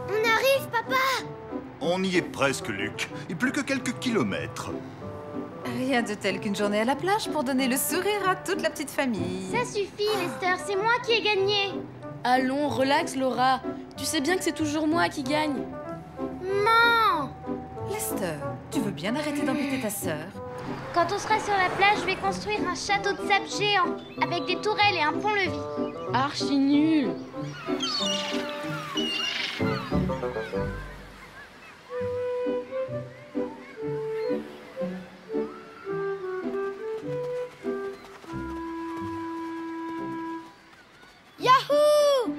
On arrive, papa! On y est presque, Luc. Et plus que quelques kilomètres. Rien de tel qu'une journée à la plage pour donner le sourire à toute la petite famille. Ça suffit, Lester, c'est moi qui ai gagné! Allons, relax, Laura. Tu sais bien que c'est toujours moi qui gagne. Maman! Lester, tu veux bien arrêter d'embêter ta sœur? Quand on sera sur la plage, je vais construire un château de sable géant, avec des tourelles et un pont-levis. Archi nul. Yahoo!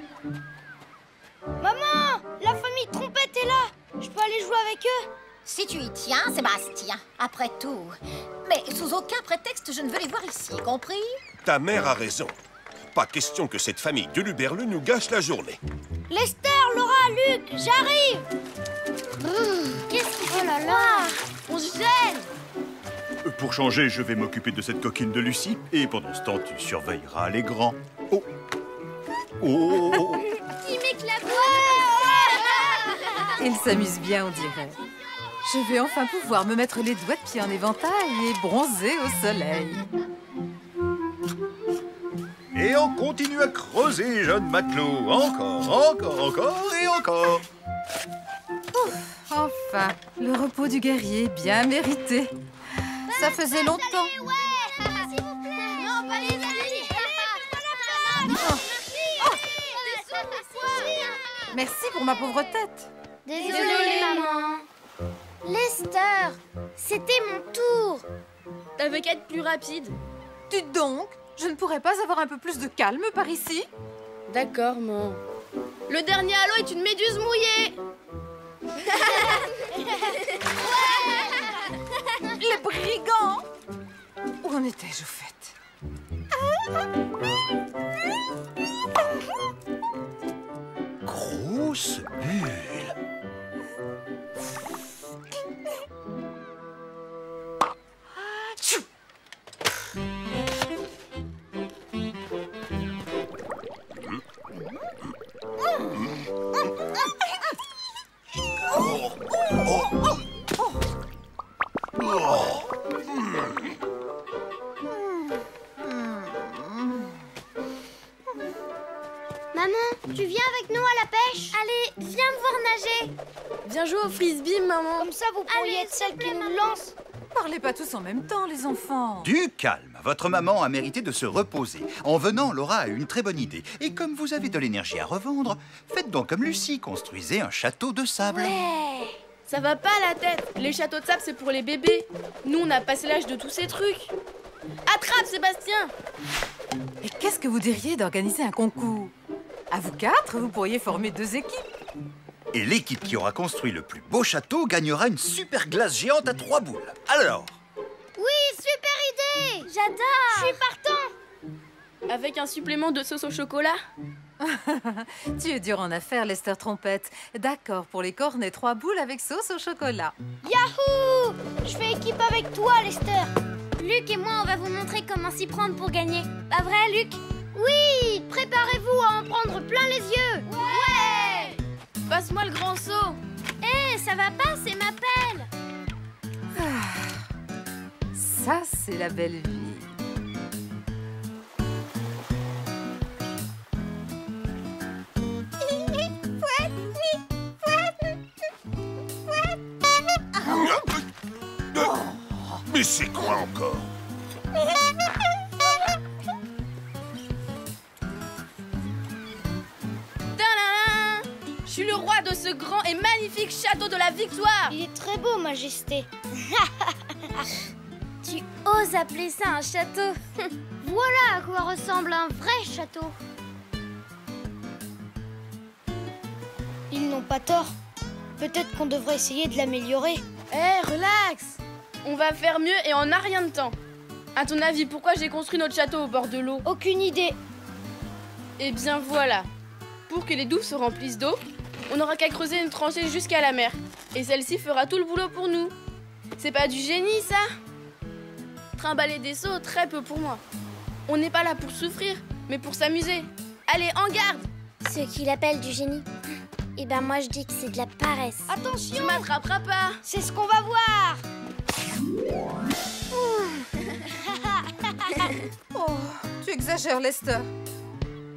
Maman! La famille Trompette est là! Je peux aller jouer avec eux? Si tu y tiens, Sébastien, après tout. Mais sous aucun prétexte, je ne veux les voir ici, compris? Ta mère a raison. Pas question que cette famille de Luberle nous gâche la journée. Lester, Laura, Luc, j'arrive! Qu'est-ce qu'il faut là là? On se gêne! Pour changer, je vais m'occuper de cette coquine de Lucie. Et pendant ce temps, tu surveilleras les grands. Oh! Oh! Petit m'éclabousse! Il s'amuse bien, on dirait. Je vais enfin pouvoir me mettre les doigts de pied en éventail et bronzer au soleil. Et on continue à creuser, jeune matelot. Encore, encore, encore et encore. Ouf, enfin, le repos du guerrier, bien mérité. Ça faisait longtemps. Ouais! S'il vous plaît! Non, pas les allez! Merci pour ma pauvre tête. Désolée, maman. Lester, c'était mon tour. T'avais qu'à être plus rapide. Dites donc, je ne pourrais pas avoir un peu plus de calme par ici? D'accord, maman. Le dernier halo est une méduse mouillée. Les brigands! Où en étais-je au fait? Grosse bulle. Maman, tu viens avec nous à la pêche? Allez, viens me voir nager. Viens jouer au frisbee, maman. Comme ça, vous pourriez être celle qui nous lance. Parlez pas tous en même temps, les enfants. Du calme. Votre maman a mérité de se reposer. En venant, Laura a eu une très bonne idée. Et comme vous avez de l'énergie à revendre, faites donc comme Lucie, construisez un château de sable. Ouais. Ça va pas la tête. Les châteaux de sable, c'est pour les bébés. Nous, on a passé l'âge de tous ces trucs. Attrape, Sébastien! Et qu'est-ce que vous diriez d'organiser un concours? À vous quatre, vous pourriez former 2 équipes. Et l'équipe qui aura construit le plus beau château gagnera une super glace géante à 3 boules. Alors, Oui, super idée. J'adore. Je suis partant. Avec un supplément de sauce au chocolat. Tu es dur en affaires, Lester Trompette. D'accord, pour les cornets, 3 boules avec sauce au chocolat. Yahoo! Je fais équipe avec toi, Lester. Luc et moi, on va vous montrer comment s'y prendre pour gagner. Pas vrai, Luc? Oui! Préparez-vous à en prendre plein les yeux. Ouais! Passe-moi le grand seau. Hé, ça va pas, c'est ma pelle. Ça, c'est la belle vie. Mais c'est quoi encore? Tadam! Je suis le roi de ce grand et magnifique château de la victoire. Il est très beau, Majesté. Tu oses appeler ça un château? Voilà à quoi ressemble un vrai château. Ils n'ont pas tort. Peut-être qu'on devrait essayer de l'améliorer. Hé, relax. On va faire mieux et en a rien de temps. À ton avis, pourquoi j'ai construit notre château au bord de l'eau? Aucune idée. Eh bien voilà. Pour que les douves se remplissent d'eau, on n'aura qu'à creuser une tranchée jusqu'à la mer. Et celle-ci fera tout le boulot pour nous. C'est pas du génie, ça? Trimballer des seaux, très peu pour moi. On n'est pas là pour souffrir, mais pour s'amuser. Allez, en garde! Ce qu'il appelle du génie. Eh ben moi je dis que c'est de la paresse. Attention! Tu m'attraperas pas! C'est ce qu'on va voir. Oh, tu exagères, Lester.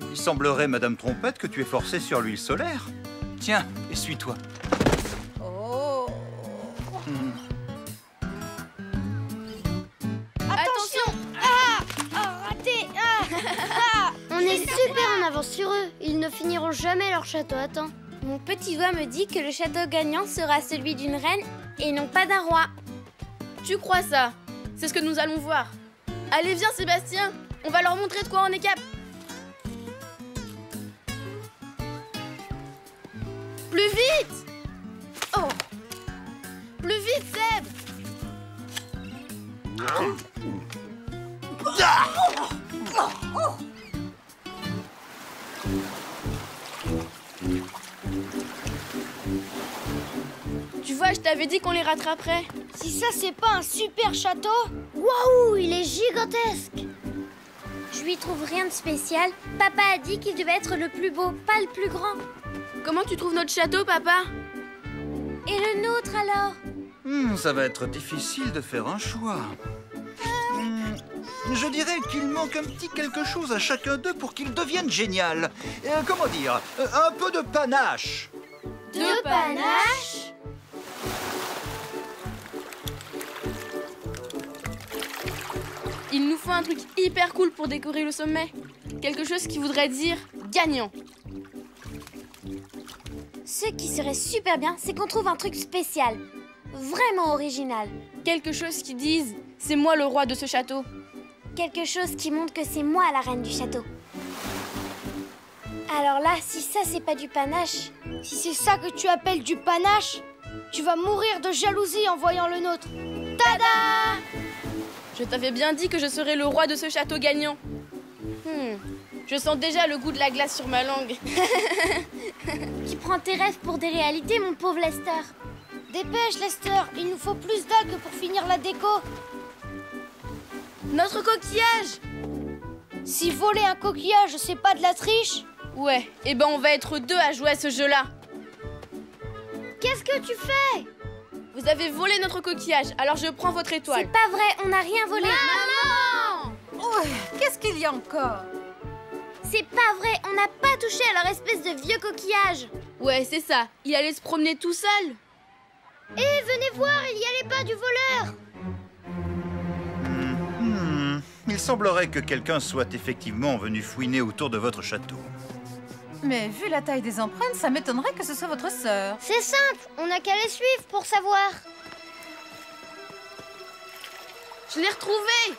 Il semblerait, Madame Trompette, que tu es forcée sur l'huile solaire. Tiens, essuie-toi. Oh. Attention! Raté. On est super en avance sur eux. Ils ne finiront jamais leur château à temps. Mon petit doigt me dit que le château gagnant sera celui d'une reine et non pas d'un roi. Tu crois ça? C'est ce que nous allons voir. Allez, viens, Sébastien! On va leur montrer de quoi on est capable. Plus vite! Oh! Plus vite, Seb! Tu vois, je t'avais dit qu'on les rattraperait. Si ça c'est pas un super château, waouh, il est gigantesque. Je lui trouve rien de spécial. Papa a dit qu'il devait être le plus beau, pas le plus grand. Comment tu trouves notre château, papa? Et le nôtre alors? Ça va être difficile de faire un choix. Je dirais qu'il manque un petit quelque chose à chacun d'eux pour qu'ils deviennent génial. Comment dire? Un peu de panache. De panache? Il nous faut un truc hyper cool pour décorer le sommet. Quelque chose qui voudrait dire gagnant. Ce qui serait super bien, c'est qu'on trouve un truc spécial. Vraiment original. Quelque chose qui dise c'est moi le roi de ce château. Quelque chose qui montre que c'est moi la reine du château. Alors là, si ça c'est pas du panache... Si c'est ça que tu appelles du panache, tu vas mourir de jalousie en voyant le nôtre. Tada! Je t'avais bien dit que je serais le roi de ce château gagnant. Je sens déjà le goût de la glace sur ma langue. Tu prends tes rêves pour des réalités, mon pauvre Lester. Dépêche, Lester, il nous faut plus d'algues pour finir la déco. Notre coquillage! Si voler un coquillage, c'est pas de la triche? Ouais, et ben on va être deux à jouer à ce jeu-là. Qu'est-ce que tu fais? Vous avez volé notre coquillage, alors je prends votre étoile. C'est pas vrai, on n'a rien volé. Maman! Oh, qu'est-ce qu'il y a encore? C'est pas vrai, on n'a pas touché à leur espèce de vieux coquillage. Ouais, c'est ça, il allait se promener tout seul. Eh, venez voir, il y allait pas du voleur. Il semblerait que quelqu'un soit effectivement venu fouiner autour de votre château. Mais vu la taille des empreintes, ça m'étonnerait que ce soit votre sœur. C'est simple, on n'a qu'à les suivre pour savoir. Je l'ai retrouvé.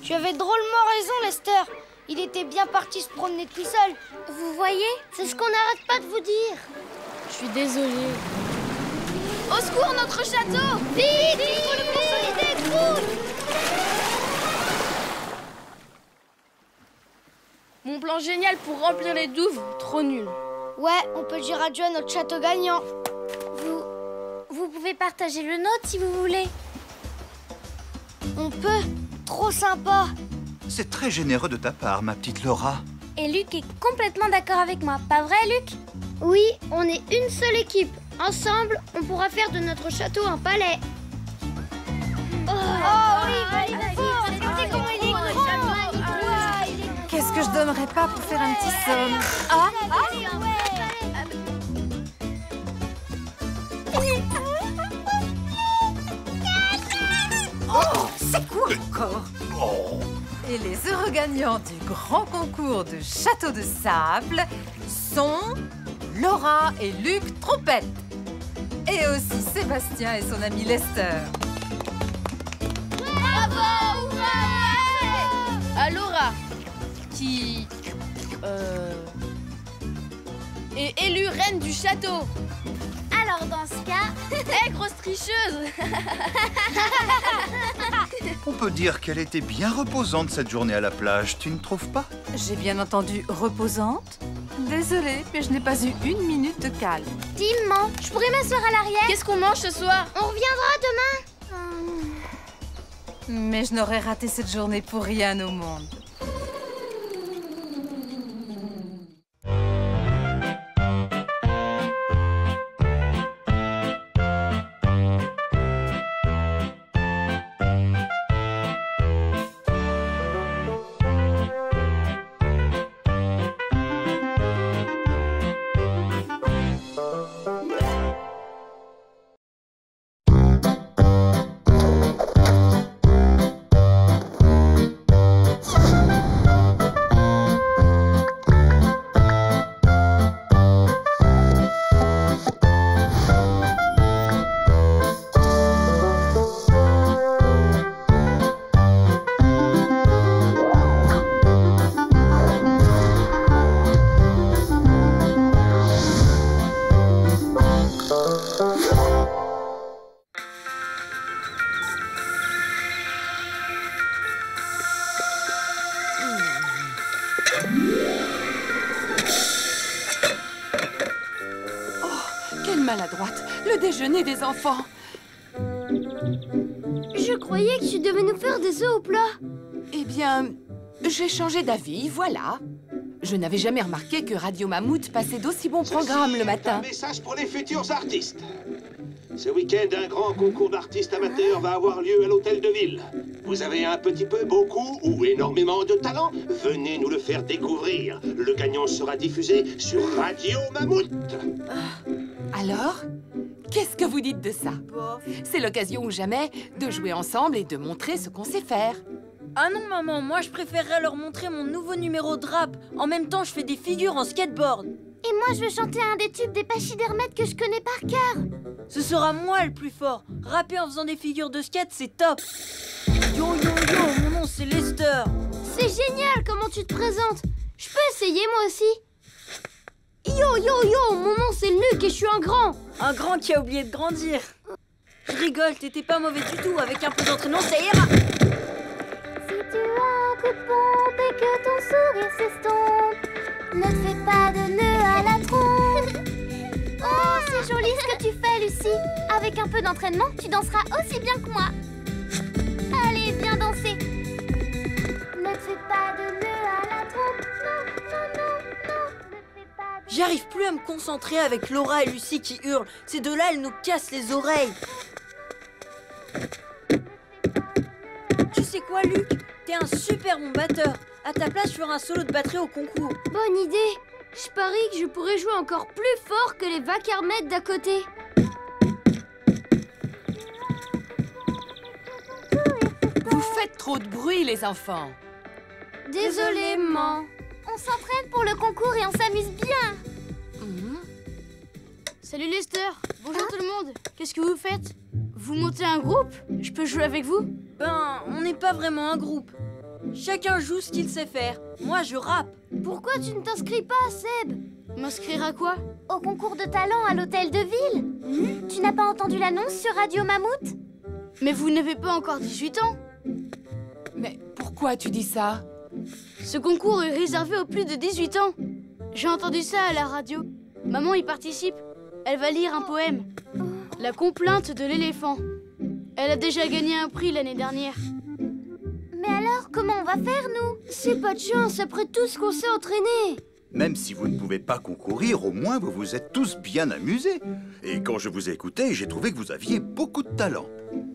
Tu avais drôlement raison, Lester. Il était bien parti se promener tout seul. Vous voyez, c'est ce qu'on n'arrête pas de vous dire. Je suis désolée. Au secours, notre château! Vite, il faut le consolider, cool. Mon plan génial pour remplir les douves, trop nul. Ouais, on peut dire adieu à notre château gagnant. Vous pouvez partager le nôtre si vous voulez. On peut. Trop sympa. C'est très généreux de ta part, ma petite Laura. Et Luc est complètement d'accord avec moi, pas vrai, Luc? Oui, on est une seule équipe. Ensemble, on pourra faire de notre château un palais. Oh oui, regardez comment il est grand. Qu'est-ce que je donnerais pas pour faire un petit somme? Ah, oh, c'est quoi encore? Et les heureux gagnants du grand concours de Château de Sable sont Laura et Luc Trompette. Et aussi Sébastien et son ami Lester. Bravo, À Laura, qui est élue reine du château. Alors dans ce cas... Hé, grosse tricheuse! On peut dire qu'elle était bien reposante cette journée à la plage, tu ne trouves pas? J'ai bien entendu reposante. Désolée, mais je n'ai pas eu une minute de calme. Dis, maman, je pourrais m'asseoir à l'arrière? Qu'est-ce qu'on mange ce soir? On reviendra demain. Mais je n'aurais raté cette journée pour rien au monde. Maladroite, le déjeuner des enfants. Je croyais que tu devais nous faire des œufs au plat. Eh bien, j'ai changé d'avis, voilà. Je n'avais jamais remarqué que Radio Mammouth passait d'aussi bons programmes le matin. Un message pour les futurs artistes. Ce week-end, un grand concours d'artistes amateurs va avoir lieu à l'hôtel de ville. Vous avez un petit peu, beaucoup ou énormément de talent? Venez nous le faire découvrir. Le gagnant sera diffusé sur Radio Mammouth. Alors, qu'est-ce que vous dites de ça? C'est l'occasion ou jamais de jouer ensemble et de montrer ce qu'on sait faire. Ah non, maman, moi je préférerais leur montrer mon nouveau numéro de rap. En même temps, je fais des figures en skateboard. Et moi, je veux chanter un des tubes des pachydermètes que je connais par cœur. Ce sera moi le plus fort. Rapper en faisant des figures de skate, c'est top. Yo, yo, yo, mon nom c'est Lester. C'est génial comment tu te présentes. Je peux essayer moi aussi? Yo, yo, yo, mon nom c'est Luc et je suis un grand. Un grand qui a oublié de grandir. Je rigole, t'étais pas mauvais du tout. Avec un peu d'entraînement, ça ira. Si tu as un coup de pompe et que ton sourire s'estompe, ne te fais pas de nœud à la trompe. Oh, c'est joli ce que tu fais, Lucie. Avec un peu d'entraînement, tu danseras aussi bien que moi. Allez, viens danser. Ne te fais pas de nœud à la trompe. Non, non, non, non. Ne te fais pas de... J'arrive plus à me concentrer avec Laura et Lucie qui hurlent. Ces deux-là, elles nous cassent les oreilles. Tu sais quoi, Luc? T'es un super bon batteur. À ta place, je ferai un solo de batterie au concours. Bonne idée. Je parie que je pourrais jouer encore plus fort que les vacarmettes d'à côté. Vous faites trop de bruit, les enfants. Désolée, maman. On s'entraîne pour le concours et on s'amuse bien. Salut Lester. Bonjour tout le monde. Qu'est-ce que vous faites? Vous montez un groupe? Je peux jouer avec vous? Ben, on n'est pas vraiment un groupe. Chacun joue ce qu'il sait faire. Moi, je rappe. Pourquoi tu ne t'inscris pas, Seb? M'inscrire à quoi? Au concours de talent à l'hôtel de ville. Tu n'as pas entendu l'annonce sur Radio Mammouth? Mais vous n'avez pas encore 18 ans. Mais pourquoi tu dis ça? Ce concours est réservé aux plus de 18 ans. J'ai entendu ça à la radio. Maman y participe. Elle va lire un poème. La complainte de l'éléphant. Elle a déjà gagné un prix l'année dernière. Mais alors, comment on va faire, nous? C'est pas de chance, après tout ce qu'on s'est entraîné. Même si vous ne pouvez pas concourir, au moins vous vous êtes tous bien amusés. Et quand je vous ai écouté, j'ai trouvé que vous aviez beaucoup de talent.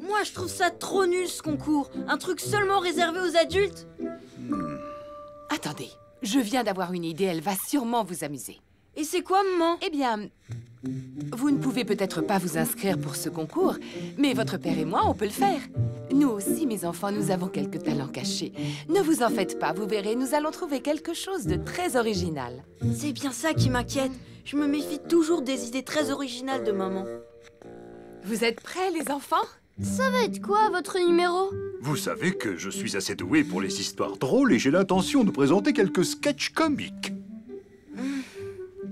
Moi, je trouve ça trop nul, ce concours. Un truc seulement réservé aux adultes. Attendez, je viens d'avoir une idée, elle va sûrement vous amuser. Et c'est quoi, maman? Eh bien, vous ne pouvez peut-être pas vous inscrire pour ce concours, mais votre père et moi, on peut le faire. Nous aussi, mes enfants, nous avons quelques talents cachés. Ne vous en faites pas, vous verrez, nous allons trouver quelque chose de très original. C'est bien ça qui m'inquiète. Je me méfie toujours des idées très originales de maman. Vous êtes prêts, les enfants? Ça va être quoi, votre numéro? Vous savez que je suis assez doué pour les histoires drôles et j'ai l'intention de présenter quelques sketchs comiques.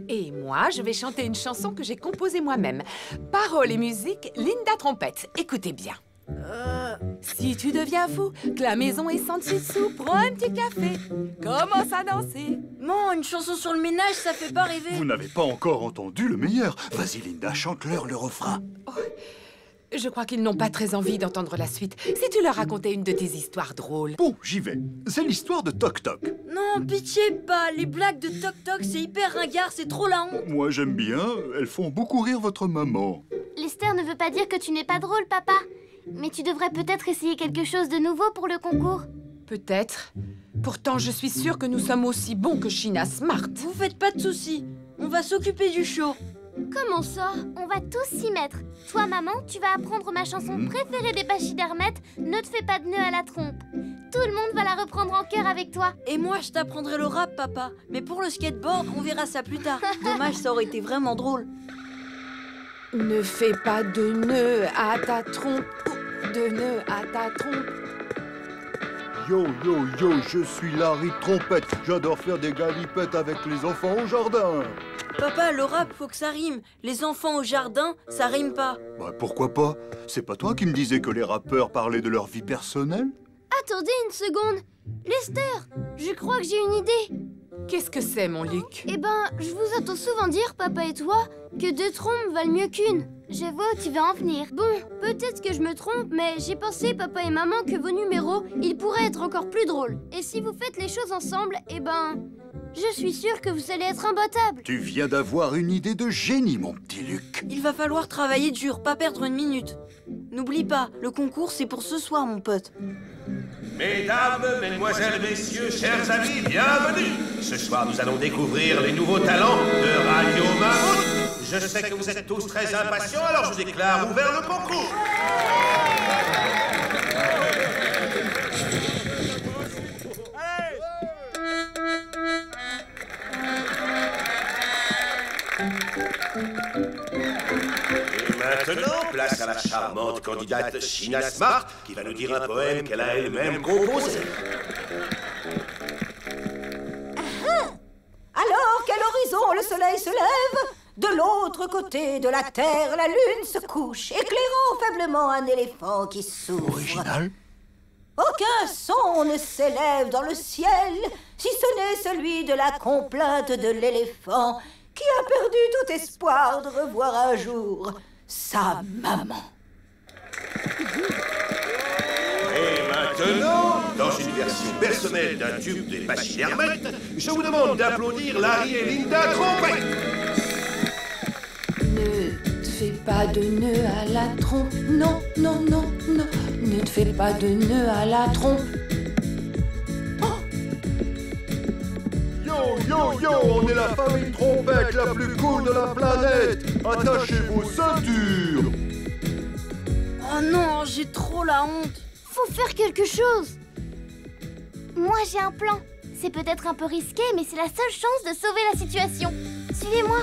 Et moi, je vais chanter une chanson que j'ai composée moi-même. Paroles et musique, Linda Trompette. Écoutez bien. Si tu deviens fou, que la maison est sans dessous, prends un petit café, commence à danser. Non, une chanson sur le ménage, ça fait pas rêver. Vous n'avez pas encore entendu le meilleur. Vas-y, Linda, chante-leur le refrain. Je crois qu'ils n'ont pas très envie d'entendre la suite. Si tu leur racontais une de tes histoires drôles. Bon, j'y vais. C'est l'histoire de Toc Toc. Non, pitié pas. Les blagues de Toc Toc, c'est hyper ringard, c'est trop la honte. Moi, j'aime bien. Elles font beaucoup rire votre maman. Lester ne veut pas dire que tu n'es pas drôle, papa. Mais tu devrais peut-être essayer quelque chose de nouveau pour le concours. Peut-être. Pourtant, je suis sûre que nous sommes aussi bons que China Smart. Vous faites pas de soucis. On va s'occuper du show. Comment ça? On va tous s'y mettre. Toi, maman, tu vas apprendre ma chanson préférée des pachydermètes, Ne te fais pas de nœud à la trompe. Tout le monde va la reprendre en chœur avec toi. Et moi, je t'apprendrai le rap, papa. Mais pour le skateboard, on verra ça plus tard. Dommage, ça aurait été vraiment drôle. Ne fais pas de nœud à ta trompe. De nœud à ta trompe. Yo, yo, yo, je suis Larry Trompette. J'adore faire des galipettes avec les enfants au jardin. Papa, le rap, faut que ça rime. Les enfants au jardin, ça rime pas. Bah, pourquoi pas? C'est pas toi qui me disais que les rappeurs parlaient de leur vie personnelle? Attendez une seconde. Lester, je crois que j'ai une idée. Qu'est-ce que c'est, mon Luc? Eh ben, je vous entends souvent dire, papa et toi, que 2 trompes valent mieux qu'une. Je vois où tu vas en venir. Bon, peut-être que je me trompe, mais j'ai pensé, papa et maman, que vos numéros, ils pourraient être encore plus drôles. Et si vous faites les choses ensemble, eh ben, je suis sûre que vous allez être imbattables. Tu viens d'avoir une idée de génie, mon petit Luc. Il va falloir travailler dur, pas perdre une minute. N'oublie pas, le concours, c'est pour ce soir, mon pote. Mesdames, mesdemoiselles, messieurs, chers amis, bienvenue. Ce soir, nous allons découvrir les nouveaux talents de Radio Mammouth. Je sais que vous êtes tous très impatients, alors je vous déclare ouvert le concours. Et maintenant, place à la charmante candidate China Smart, qui va nous dire un poème qu'elle a elle-même composé. Alors quel horizon le soleil se lève, de l'autre côté de la terre, la lune se couche, éclairant faiblement un éléphant qui souffre. Original. Aucun son ne s'élève dans le ciel, si ce n'est celui de la complainte de l'éléphant, qui a perdu tout espoir de revoir un jour sa maman. Et maintenant, dans une version personnelle d'un tube des pachydermètes, je vous demande d'applaudir Larry et Linda Trompette. Ne te fais pas de nœud à la trompe. Non, non, non, non. Ne te fais pas de nœud à la trompe. Yo, yo, yo, on est la famille Trompette la plus cool de la planète. Attachez vos ceintures. Oh non, j'ai trop la honte. Faut faire quelque chose. Moi, j'ai un plan. C'est peut-être un peu risqué, mais c'est la seule chance de sauver la situation. Suivez-moi.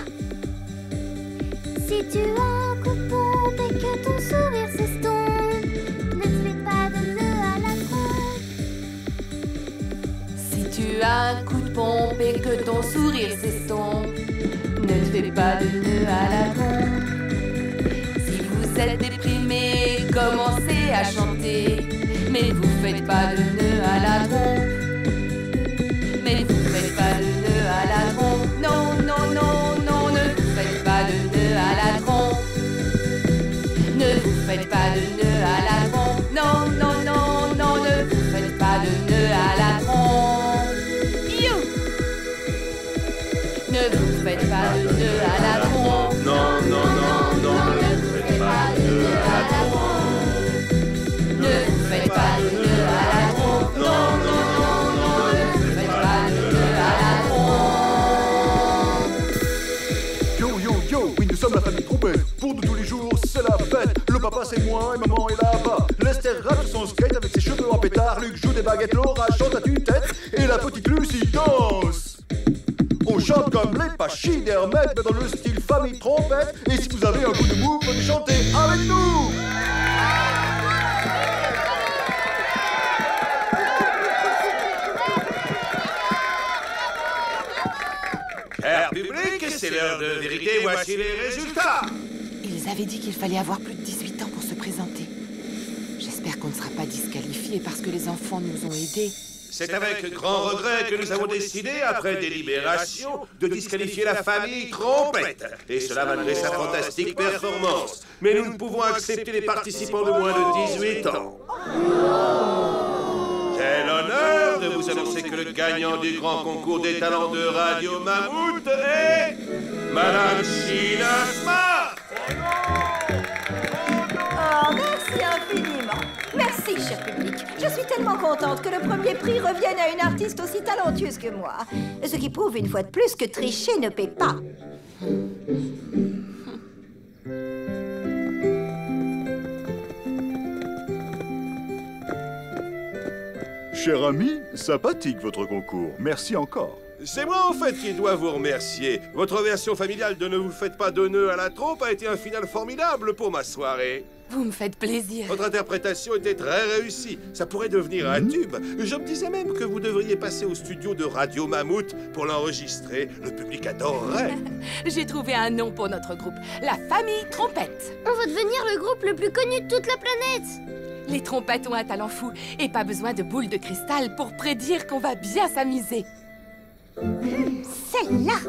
Si tu as un coup de pompe et que ton sourire s'estompe, ne te fais pas de nœud à la trompe. Si tu as un coup de pompe et que ton sourire s'estompe, ne te fais pas de nœud à la trompe. Si vous êtes déprimé, commencez à chanter, mais vous faites pas de nœud à la trompe. Mais vous faites pas de nœud à la trompe. Non, non, non, non, ne vous faites pas de nœud à la trompe. Ne vous faites pas de nœud à la trompe. Non, non, non, non, ne vous faites pas de nœud à la trompe. You! Ne vous faites pas de nœud à la trompe. Non, non, non, non, ne vous faites pas de nœud à la trompe. Ne vous faites pas de nœud à la trompe. Non, non, non, non, ne vous faites pas de nœud à la trompe. Yo, yo, yo, oui, nous sommes la famille Trompette. Pour nous tous les jours, c'est la fête. Le papa, c'est moi et maman est là-bas. Lester rappe sur son skate avec ses cheveux en pétard. Luc joue des baguettes, Laura chante à tue-tête. Et la petite Lucie danse. On chante comme les pachydermètes, mais dans le style famille Trompette. Et si vous avez un coup de mou, venez chanter avec nous. Cher public, c'est l'heure de vérité, voici les résultats. Ils avaient dit qu'il fallait avoir plus de 18 ans pour se présenter. qu'on ne sera pas disqualifié parce que les enfants nous ont aidés. C'est avec grand regret que nous avons décidé, après délibération, de disqualifier la famille Trompette. Et cela malgré sa fantastique performance. Mais nous ne pouvons accepter les participants de moins de 18 ans. J'ai l'honneur de vous annoncer que le gagnant du grand concours des talents de Radio Mammouth est... Madame Sheena Smart. Oh, merci infiniment. Merci, cher public. Je suis tellement contente que le premier prix revienne à une artiste aussi talentueuse que moi. Ce qui prouve une fois de plus que tricher ne paie pas. Cher ami, sympathique votre concours. Merci encore. C'est moi, en fait, qui dois vous remercier. Votre version familiale de Ne vous faites pas de nœuds à la trompe a été un final formidable pour ma soirée. Vous me faites plaisir. Votre interprétation était très réussie. Ça pourrait devenir un tube. Je me disais même que vous devriez passer au studio de Radio Mammouth pour l'enregistrer. Le public adorerait. J'ai trouvé un nom pour notre groupe. La famille Trompette. On va devenir le groupe le plus connu de toute la planète. Les trompettes ont un talent fou et pas besoin de boules de cristal pour prédire qu'on va bien s'amuser. Celle-là.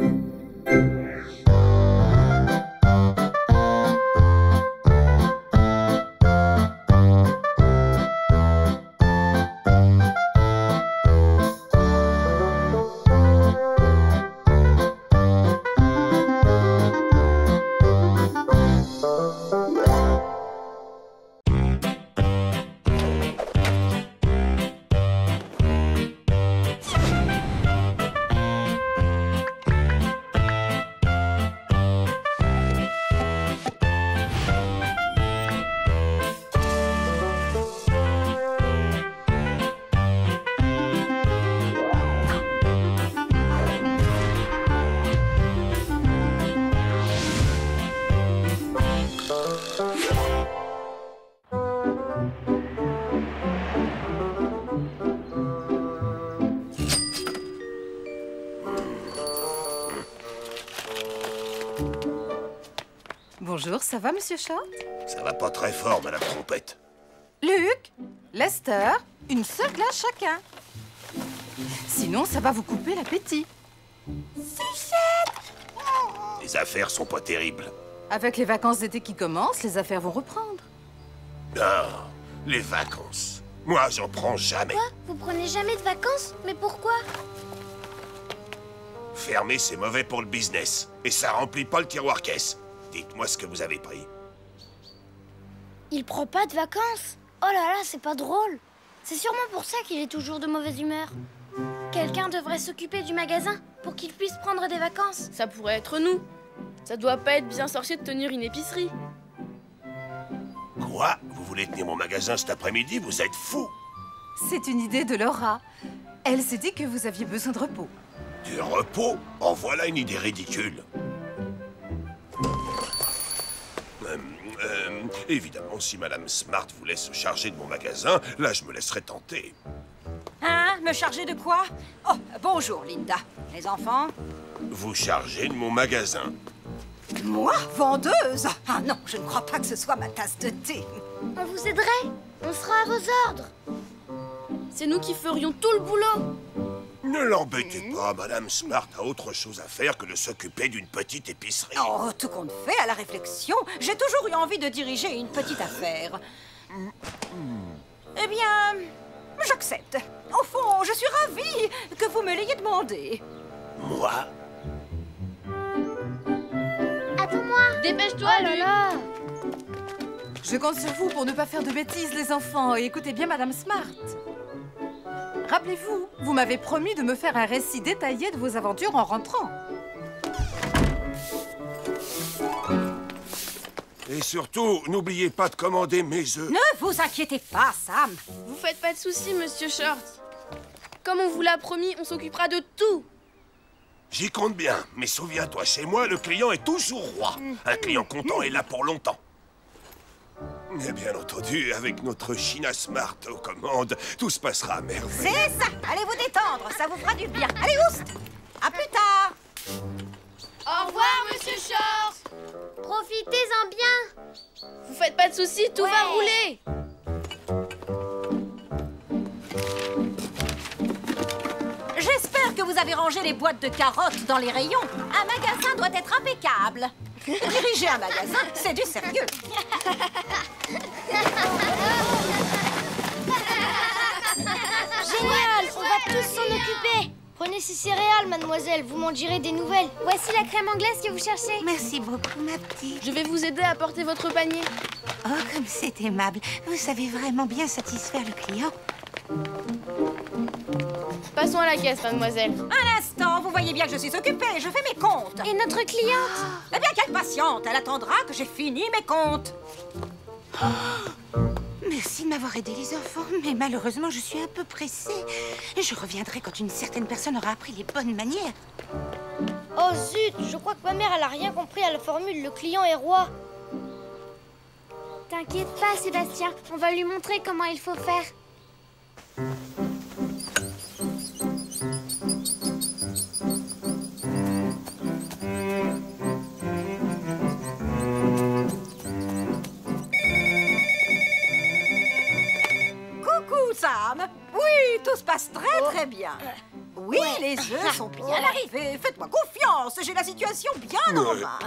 Bonjour, ça va, Monsieur Short? Ça va pas très fort, Madame Trompette. Luc, Lester, une seule glace chacun. Sinon, ça va vous couper l'appétit. Les affaires sont pas terribles. Avec les vacances d'été qui commencent, les affaires vont reprendre. Ah, les vacances. Moi, j'en prends jamais. Quoi? Vous prenez jamais de vacances? Mais pourquoi? Fermer, c'est mauvais pour le business. Et ça remplit pas le tiroir caisse. Dites-moi ce que vous avez pris. Il prend pas de vacances? Oh là là, c'est pas drôle. C'est sûrement pour ça qu'il est toujours de mauvaise humeur. Quelqu'un devrait s'occuper du magasin pour qu'il puisse prendre des vacances. Ça pourrait être nous. Ça doit pas être bien sorcier de tenir une épicerie. Quoi? Vous voulez tenir mon magasin cet après-midi? Vous êtes fou! C'est une idée de Laura. Elle s'est dit que vous aviez besoin de repos. Du repos? En voilà une idée ridicule. Évidemment, si Madame Smart voulait se charger de mon magasin, là, je me laisserais tenter. Hein? Me charger de quoi? Oh, bonjour, Linda. Les enfants? Vous chargez de mon magasin. Moi, vendeuse? Ah non, je ne crois pas que ce soit ma tasse de thé. On vous aiderait. On sera à vos ordres. C'est nous qui ferions tout le boulot. Ne l'embêtez pas, Madame Smart a autre chose à faire que de s'occuper d'une petite épicerie. Oh, tout compte fait, à la réflexion, j'ai toujours eu envie de diriger une petite affaire. Eh bien, j'accepte. Au fond, je suis ravie que vous me l'ayez demandé. Moi? Attends-moi. Dépêche-toi, Luc. Je compte sur vous pour ne pas faire de bêtises, les enfants, et écoutez bien Madame Smart. Rappelez-vous, vous m'avez promis de me faire un récit détaillé de vos aventures en rentrant. Et surtout, n'oubliez pas de commander mes œufs. Ne vous inquiétez pas, Sam. Vous faites pas de soucis, Monsieur Short. Comme on vous l'a promis, on s'occupera de tout. J'y compte bien, mais souviens-toi, chez moi, le client est toujours roi. Un client content est là pour longtemps. Et bien entendu, avec notre Sheena Smart aux commandes, tout se passera à merveille. C'est ça. Allez vous détendre, ça vous fera du bien. Allez, oust. À plus tard. Au revoir, Monsieur Short. Profitez-en bien. Vous faites pas de soucis, tout va rouler. ranger les boîtes de carottes dans les rayons. Un magasin doit être impeccable. Diriger un magasin, c'est du sérieux. Génial, on va tous s'en occuper. Prenez ces céréales, mademoiselle, vous m'en direz des nouvelles. Voici la crème anglaise que vous cherchez. Merci beaucoup, ma petite. Je vais vous aider à porter votre panier. Oh, comme c'est aimable. Vous savez vraiment bien satisfaire le client. Passons à la caisse, mademoiselle. Un instant, vous voyez bien que je suis occupée, je fais mes comptes. Et notre cliente? Eh bien, qu'elle patiente, elle attendra que j'ai fini mes comptes. Merci de m'avoir aidé, les enfants, mais malheureusement, je suis un peu pressée. Je reviendrai quand une certaine personne aura appris les bonnes manières. Oh zut, je crois que ma mère, elle a rien compris à la formule « le client est roi ». T'inquiète pas, Sébastien, on va lui montrer comment il faut faire. Coucou, Sam. Oui, tout se passe très bien. Oui, les œufs sont bien arrivés. Faites-moi confiance, j'ai la situation bien en main.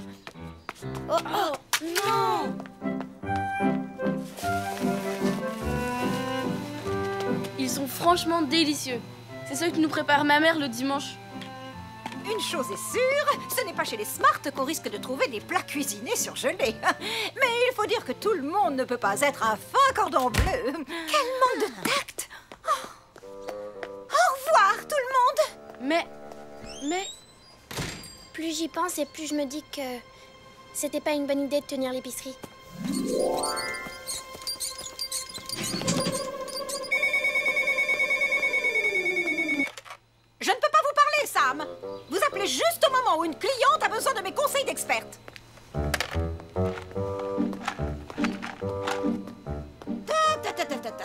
Non! Ils sont franchement délicieux. C'est ceux que nous prépare ma mère le dimanche. Une chose est sûre, ce n'est pas chez les Smart qu'on risque de trouver des plats cuisinés surgelés. Mais il faut dire que tout le monde ne peut pas être un fin cordon bleu. Quel manque de tact! Au revoir, tout le monde! Mais... Plus j'y pense et plus je me dis que c'était pas une bonne idée de tenir l'épicerie. Je ne peux pas vous parler, Sam. Vous appelez juste au moment où une cliente a besoin de mes conseils d'experte.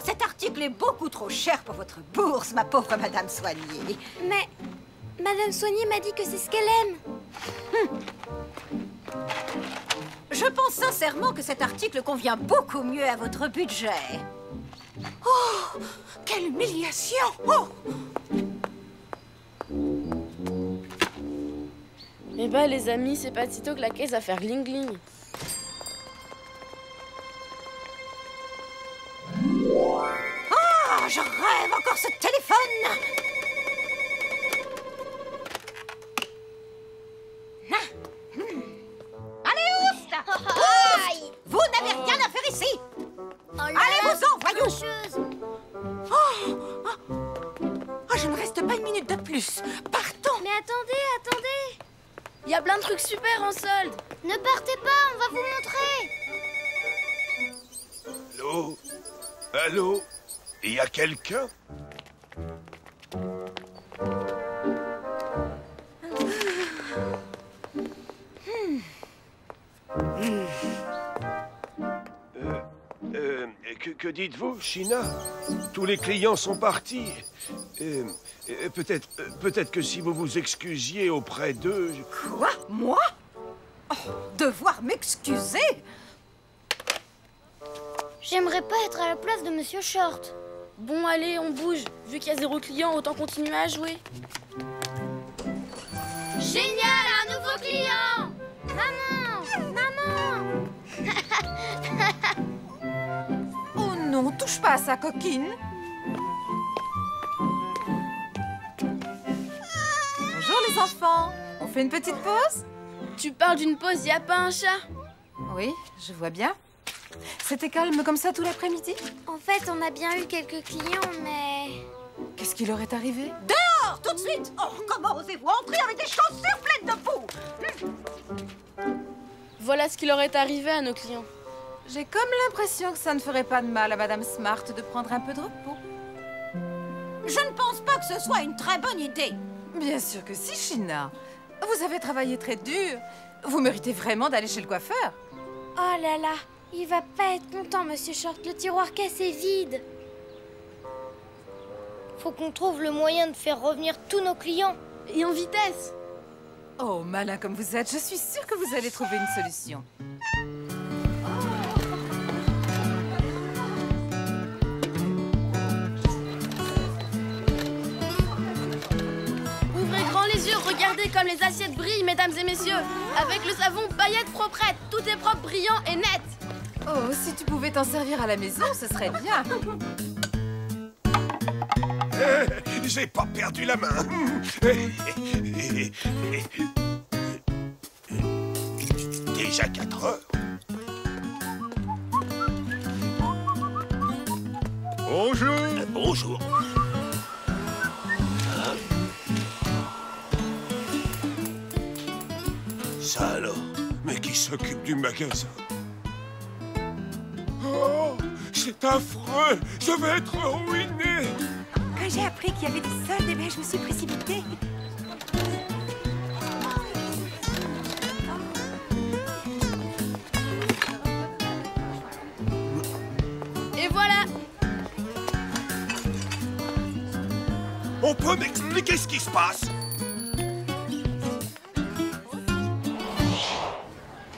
Cet article est beaucoup trop cher pour votre bourse, ma pauvre Madame Soigné. Mais Madame Soigné m'a dit que c'est ce qu'elle aime. Je pense sincèrement que cet article convient beaucoup mieux à votre budget. Oh, quelle humiliation! Oh! Eh ben, les amis, c'est pas sitôt que la caisse va faire gling-gling. Ah, je rêve encore ce téléphone! Allez, oust! Oust! Vous n'avez rien à faire ici! Allez-vous-en, voyons! Oh, je ne reste pas une minute de plus. Partons! Mais attendez! Il y a plein de trucs super en solde. Ne partez pas, on va vous montrer. Allô? Allô? Il y a quelqu'un? Que dites-vous, China? Tous les clients sont partis. Peut-être que si vous vous excusiez auprès d'eux... Quoi? Moi? Oh, devoir m'excuser? J'aimerais pas être à la place de Monsieur Short. Bon, allez, on bouge. Vu qu'il y a 0 client, autant continuer à jouer. Génial, un nouveau client! Maman! Oh non, touche pas à sa coquine. Bonjour les enfants. On fait une petite pause? Tu parles d'une pause, y a pas un chat? Oui, je vois bien. C'était calme comme ça tout l'après-midi? En fait, on a bien eu quelques clients, mais... Qu'est-ce qui leur est arrivé? Dehors, tout de suite! Oh, comment osez-vous entrer avec des chaussures pleines de boue? Voilà ce qui leur est arrivé à nos clients. J'ai comme l'impression que ça ne ferait pas de mal à Madame Smart de prendre un peu de repos. Je ne pense pas que ce soit une très bonne idée. Bien sûr que si, China. Vous avez travaillé très dur. Vous méritez vraiment d'aller chez le coiffeur. Oh là là, il va pas être content, Monsieur Short. Le tiroir caisse est vide. Faut qu'on trouve le moyen de faire revenir tous nos clients. Et en vitesse. Oh, malin comme vous êtes, je suis sûre que vous allez trouver une solution. Ouvrez grand Regardez comme les assiettes brillent, mesdames et messieurs. Avec le savon paillettes proprettes, tout est propre, brillant et net. Oh, si tu pouvais t'en servir à la maison, ce serait bien. J'ai pas perdu la main. Déjà 4 heures. Bonjour. Bonjour. Ça alors? Mais qui s'occupe du magasin? Oh, c'est affreux! Je vais être ruiné! Quand j'ai appris qu'il y avait des soldes, eh bien, je me suis précipitée. Et voilà! On peut m'expliquer ce qui se passe?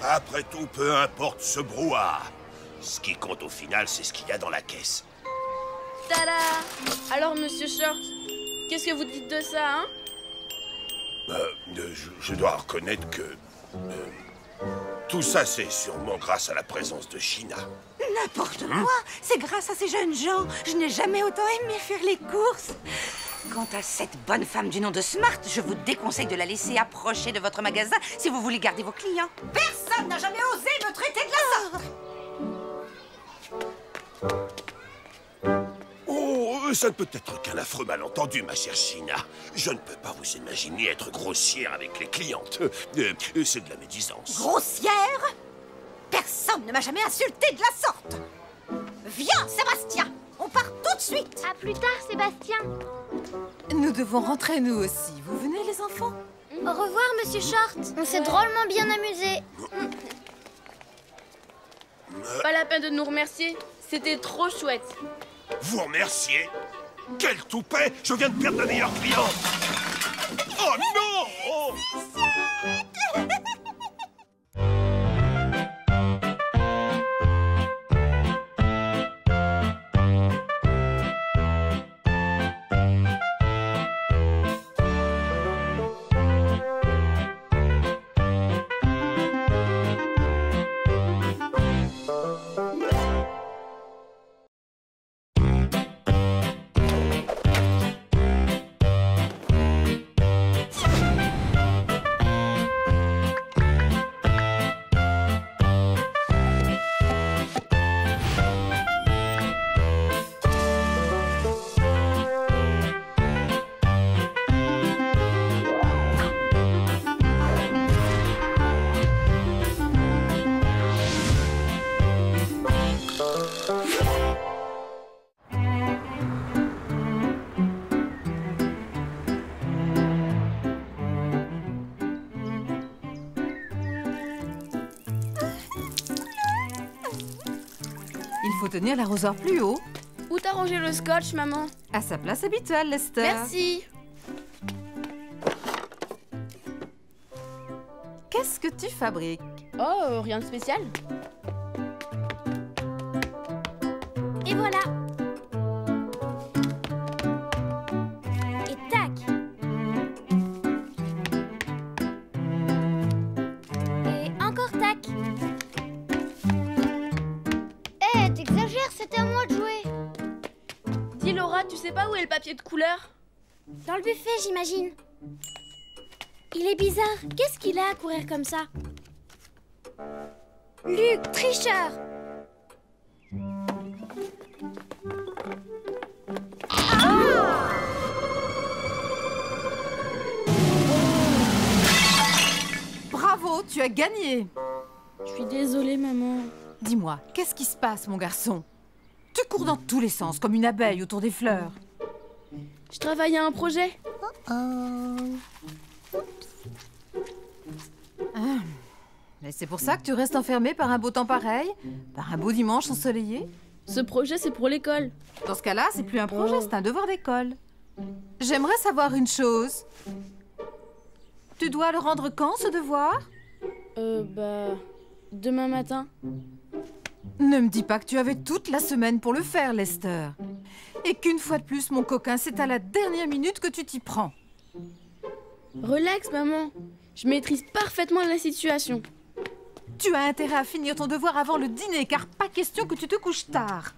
Après tout, peu importe ce brouhaha. Ce qui compte au final, c'est ce qu'il y a dans la caisse. Tada! Alors, monsieur Short, qu'est-ce que vous dites de ça, hein? Je dois reconnaître que... tout ça, c'est sûrement grâce à la présence de China. N'importe quoi! C'est grâce à ces jeunes gens. Je n'ai jamais autant aimé faire les courses. Quant à cette bonne femme du nom de Smart, je vous déconseille de la laisser approcher de votre magasin si vous voulez garder vos clients. Personne n'a jamais osé me traiter de la sorte. Oh, ça ne peut être qu'un affreux malentendu, ma chère China. Je ne peux pas vous imaginer être grossière avec les clientes. C'est de la médisance. Grossière? Personne ne m'a jamais insulté de la sorte. Viens, Sébastien, on part tout de suite. À plus tard, Sébastien. Nous devons rentrer, nous aussi. Vous venez, les enfants? Au revoir, monsieur Short. On s'est drôlement bien amusés. Pas la peine de nous remercier. C'était trop chouette. Vous remercier? Quel toupet! Je viens de perdre ma meilleure cliente! Oh non! Oh. Il faut tenir l'arrosoir plus haut. Où t'as rangé le scotch, maman? À sa place habituelle, Lester. Merci. Qu'est-ce que tu fabriques? Oh, rien de spécial. Et voilà. Et tac. Et encore tac. Eh, t'exagères, c'était à moi de jouer. Dis Laura, tu sais pas où est le papier de couleur? Dans le buffet, j'imagine. Il est bizarre. Qu'est-ce qu'il a à courir comme ça? Luc, tricheur! Bravo, tu as gagné. Je suis désolée, maman. Dis-moi, qu'est-ce qui se passe, mon garçon? Tu cours dans tous les sens, comme une abeille autour des fleurs. Je travaille à un projet. Mais c'est pour ça que tu restes enfermé par un beau temps pareil? Par un beau dimanche ensoleillé? Ce projet, c'est pour l'école. Dans ce cas-là, c'est plus un projet, c'est un devoir d'école. J'aimerais savoir une chose. Tu dois le rendre quand, ce devoir? Demain matin. Ne me dis pas que tu avais toute la semaine pour le faire, Lester. Et qu'une fois de plus, mon coquin, c'est à la dernière minute que tu t'y prends. Relax, maman. Je maîtrise parfaitement la situation. Tu as intérêt à finir ton devoir avant le dîner, car pas question que tu te couches tard.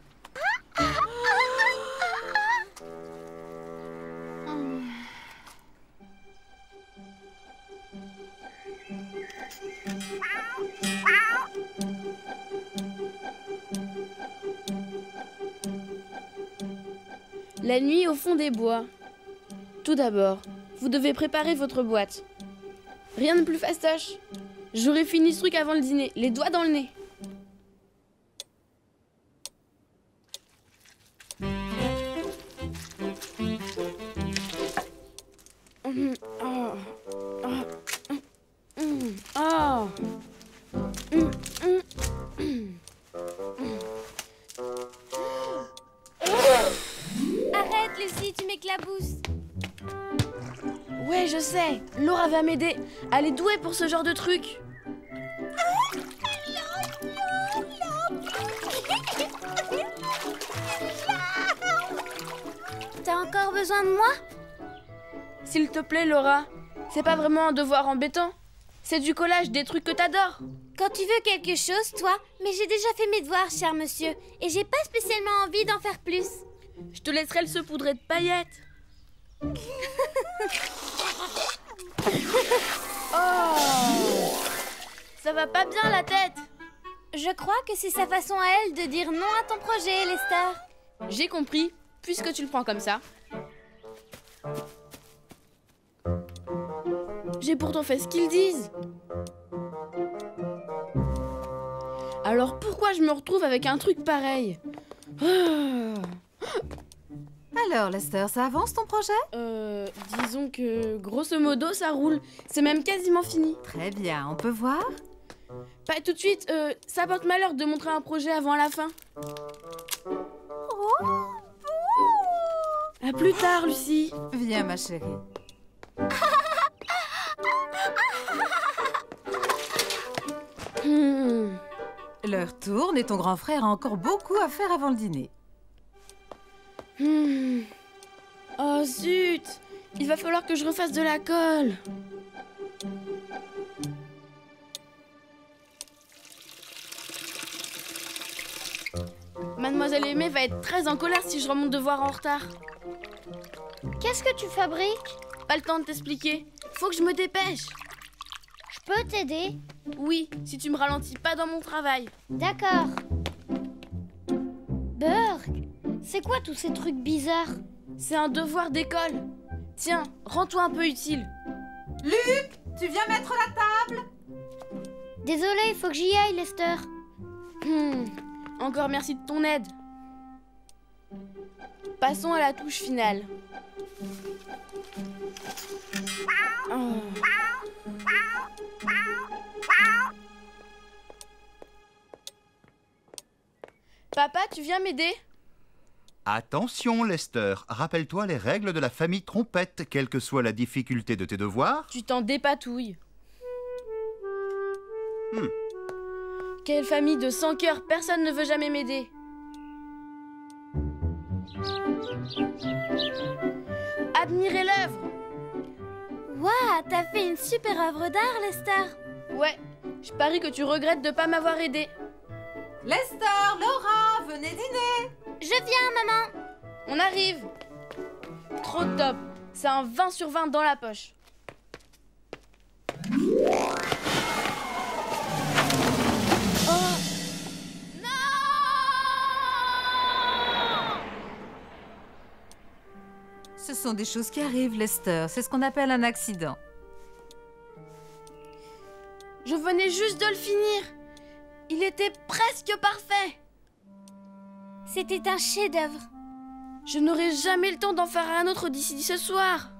La nuit au fond des bois. Tout d'abord, vous devez préparer votre boîte. Rien de plus fastoche. J'aurais fini ce truc avant le dîner, les doigts dans le nez. Arrête, Lucie, tu m'éclabousses. Ouais, je sais. Laura va m'aider. Elle est douée pour ce genre de truc. T'as encore besoin de moi? S'il te plaît, Laura. C'est pas vraiment un devoir embêtant. C'est du collage, des trucs que t'adores. Quand tu veux quelque chose, toi, mais j'ai déjà fait mes devoirs, cher monsieur, et j'ai pas spécialement envie d'en faire plus. Je te laisserai le saupoudrer de paillettes. Oh, ça va pas bien la tête. Je crois que c'est sa façon à elle de dire non à ton projet, Lester. J'ai compris, puisque tu le prends comme ça. J'ai pourtant fait ce qu'ils disent. Alors pourquoi je me retrouve avec un truc pareil? Alors, Lester, ça avance ton projet? Disons que, grosso modo, ça roule. C'est même quasiment fini. Très bien, on peut voir? Pas tout de suite, ça porte malheur de montrer un projet avant la fin. À plus tard, Lucie. Viens, ma chérie. L'heure tourne et ton grand frère a encore beaucoup à faire avant le dîner. Oh zut! Il va falloir que je refasse de la colle. Mademoiselle Aimée va être très en colère si je remonte devoir en retard. Qu'est-ce que tu fabriques? Pas le temps de t'expliquer. Faut que je me dépêche. Je peux t'aider? Oui, si tu me ralentis pas dans mon travail. D'accord. Burke, c'est quoi tous ces trucs bizarres? C'est un devoir d'école. Tiens, rends-toi un peu utile. Luc, tu viens mettre la table? Désolée, il faut que j'y aille, Lester. Encore merci de ton aide. Passons à la touche finale. Oh. Papa, tu viens m'aider? Attention, Lester. Rappelle-toi les règles de la famille Trompette, quelle que soit la difficulté de tes devoirs. Tu t'en dépatouilles. Quelle famille de 100 cœurs, personne ne veut jamais m'aider. Admirez l'œuvre. Waouh, t'as fait une super œuvre d'art, Lester. Ouais, je parie que tu regrettes de pas m'avoir aidé. Lester, Laura, venez dîner. Je viens, maman. On arrive. Trop top. C'est un 20 sur 20 dans la poche. Ce sont des choses qui arrivent, Lester. C'est ce qu'on appelle un accident. Je venais juste de le finir. Il était presque parfait. C'était un chef-d'œuvre. Je n'aurai jamais le temps d'en faire un autre d'ici ce soir.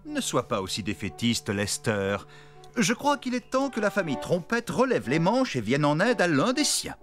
Ne sois pas aussi défaitiste, Lester. Je crois qu'il est temps que la famille Trompette relève les manches et vienne en aide à l'un des siens.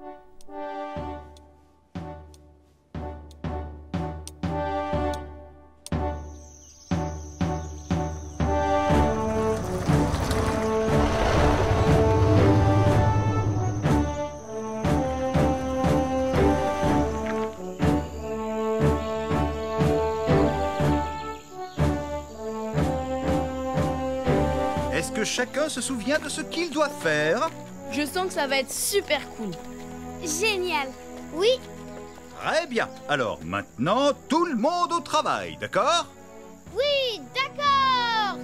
que chacun se souvient de ce qu'il doit faire? Je sens que ça va être super cool. Génial. Oui. Très bien. Alors maintenant, tout le monde au travail, d'accord? Oui, d'accord.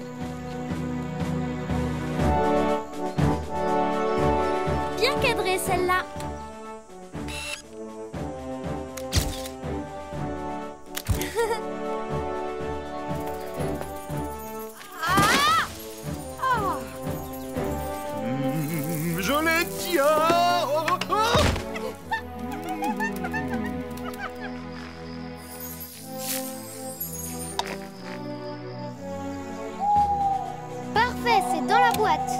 Bien cadré celle-là. Je les tiens. Parfait, c'est dans la boîte.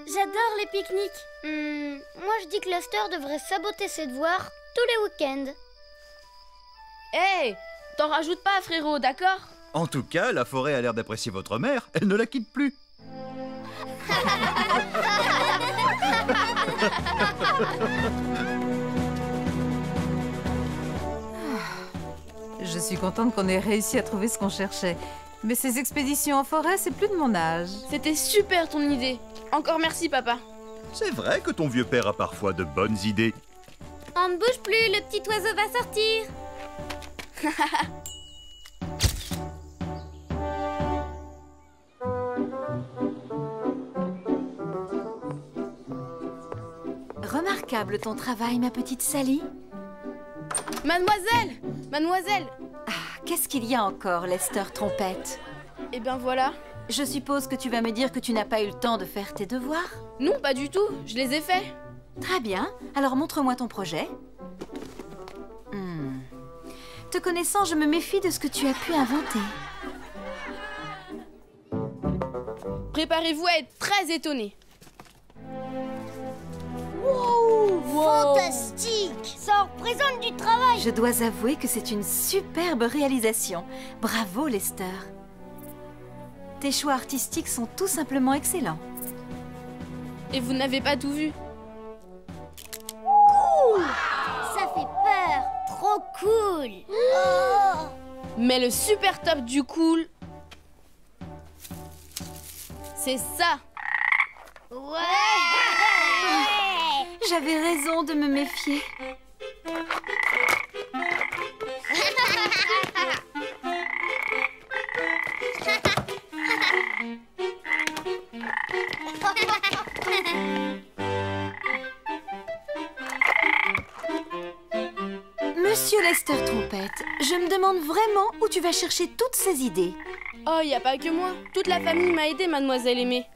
J'adore les pique-niques. Moi, je dis que Lester devrait saboter ses devoirs tous les week-ends. Hé, t'en rajoutes pas, frérot, d'accord? En tout cas, la forêt a l'air d'apprécier votre mère. Elle ne la quitte plus. Je suis contente qu'on ait réussi à trouver ce qu'on cherchait. Mais ces expéditions en forêt, c'est plus de mon âge. C'était super ton idée. Encore merci, papa. C'est vrai que ton vieux père a parfois de bonnes idées. On ne bouge plus, le petit oiseau va sortir. Remarquable ton travail, ma petite Sally. Mademoiselle! Mademoiselle! Qu'est-ce qu'il y a encore, Lester Trompette? Eh bien voilà. Je suppose que tu vas me dire que tu n'as pas eu le temps de faire tes devoirs? Non, pas du tout. Je les ai faits. Très bien. Alors montre-moi ton projet. Te connaissant, je me méfie de ce que tu as pu inventer. Préparez-vous à être très étonnés. Wow, fantastique! Ça représente du travail. Je dois avouer que c'est une superbe réalisation. Bravo, Lester. Tes choix artistiques sont tout simplement excellents. Et vous n'avez pas tout vu. Ça fait peur. Trop cool. Oh. Mais le super top du cool, c'est ça. Ouais. J'avais raison de me méfier. Monsieur Lester Trompette, je me demande vraiment où tu vas chercher toutes ces idées. Oh, y a pas que moi. Toute la famille m'a aidé, mademoiselle aimée.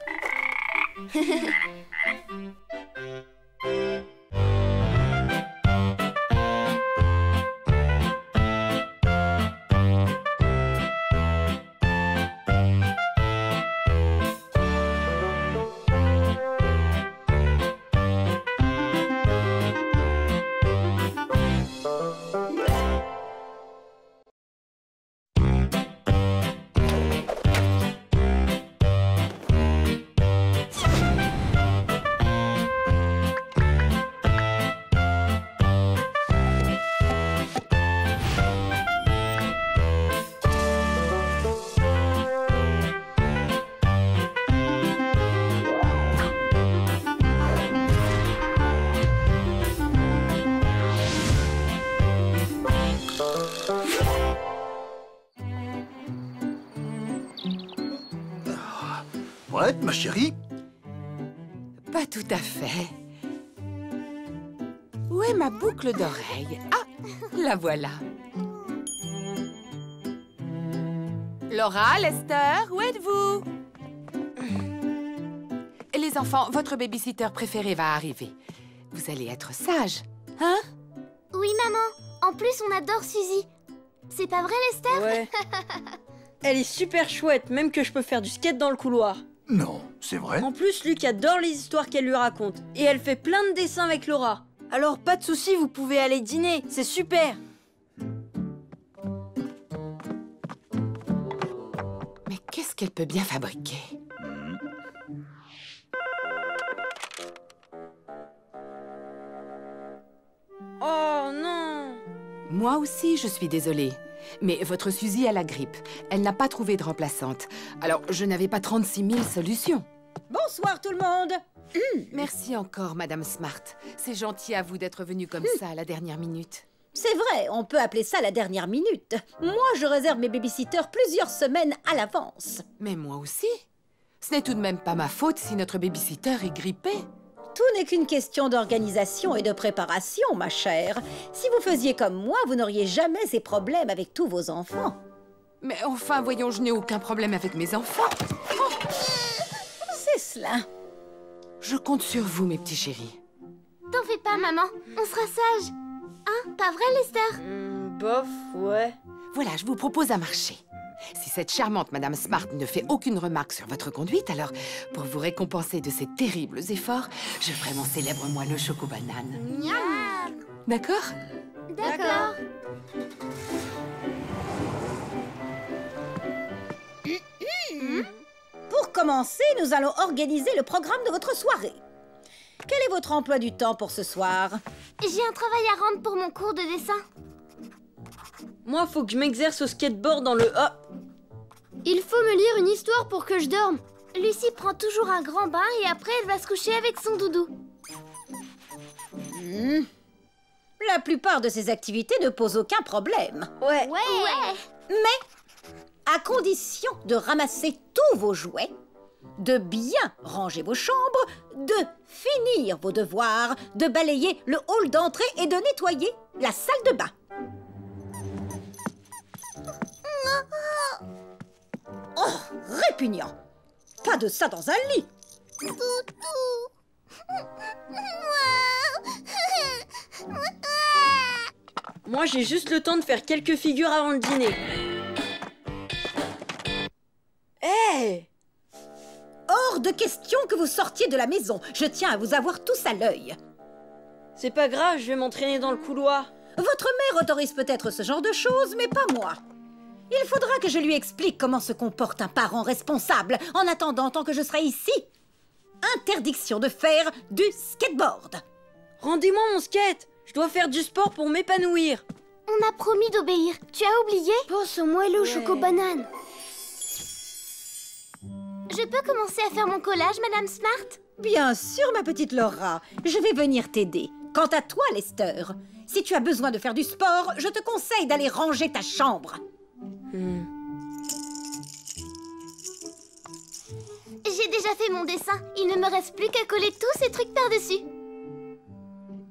Prête, ma chérie? Pas tout à fait. Où est ma boucle d'oreille? Ah, la voilà. Laura, Lester, où êtes-vous? Les enfants, votre babysitter préféré va arriver. Vous allez être sages, hein? Oui, maman. En plus, on adore Suzy. C'est pas vrai, Lester? Ouais. Elle est super chouette, même que je peux faire du skate dans le couloir. Non, c'est vrai? En plus, Luc adore les histoires qu'elle lui raconte. Et elle fait plein de dessins avec Laura. Alors, pas de soucis, vous pouvez aller dîner. C'est super. Mais qu'est-ce qu'elle peut bien fabriquer? Moi aussi, je suis désolée. Mais votre Suzy a la grippe. Elle n'a pas trouvé de remplaçante. Alors, je n'avais pas 36 000 solutions. Bonsoir tout le monde. Merci encore, Madame Smart. C'est gentil à vous d'être venue comme ça à la dernière minute. C'est vrai, on peut appeler ça la dernière minute. Moi, je réserve mes babysitters plusieurs semaines à l'avance. Mais moi aussi. Ce n'est tout de même pas ma faute si notre babysitter est grippé. Tout n'est qu'une question d'organisation et de préparation, ma chère. Si vous faisiez comme moi, vous n'auriez jamais ces problèmes avec tous vos enfants. Mais enfin, voyons, je n'ai aucun problème avec mes enfants. Oh. C'est cela. Je compte sur vous, mes petits chéris. T'en fais pas, maman. On sera sages. Hein, pas vrai, Lester? Bof, ouais. Voilà, je vous propose un marché. Si cette charmante Madame Smart ne fait aucune remarque sur votre conduite, alors, pour vous récompenser de ces terribles efforts, je ferai mon célèbre moelleux choco-banane. Miam. D'accord? D'accord. Pour commencer, nous allons organiser le programme de votre soirée. Quel est votre emploi du temps pour ce soir? J'ai un travail à rendre pour mon cours de dessin. Moi, faut que je m'exerce au skateboard dans le A. Il faut me lire une histoire pour que je dorme. Lucie prend toujours un grand bain et après elle va se coucher avec son doudou. La plupart de ces activités ne posent aucun problème. Ouais. Mais à condition de ramasser tous vos jouets, de bien ranger vos chambres, de finir vos devoirs, de balayer le hall d'entrée et de nettoyer la salle de bain. Oh, répugnant! Pas de ça dans un lit! Moi, j'ai juste le temps de faire quelques figures avant le dîner. Hé! Hors de question que vous sortiez de la maison. Je tiens à vous avoir tous à l'œil. C'est pas grave, je vais m'entraîner dans le couloir. Votre mère autorise peut-être ce genre de choses, mais pas moi. Il faudra que je lui explique comment se comporte un parent responsable en attendant tant que je serai ici. Interdiction de faire du skateboard. Rendez-moi mon skate. Je dois faire du sport pour m'épanouir. On a promis d'obéir. Tu as oublié? Pense au moelleux choco-banane. Je peux commencer à faire mon collage, Madame Smart? Bien sûr, ma petite Laura. Je vais venir t'aider. Quant à toi, Lester, si tu as besoin de faire du sport, je te conseille d'aller ranger ta chambre. J'ai déjà fait mon dessin. Il ne me reste plus qu'à coller tous ces trucs par-dessus.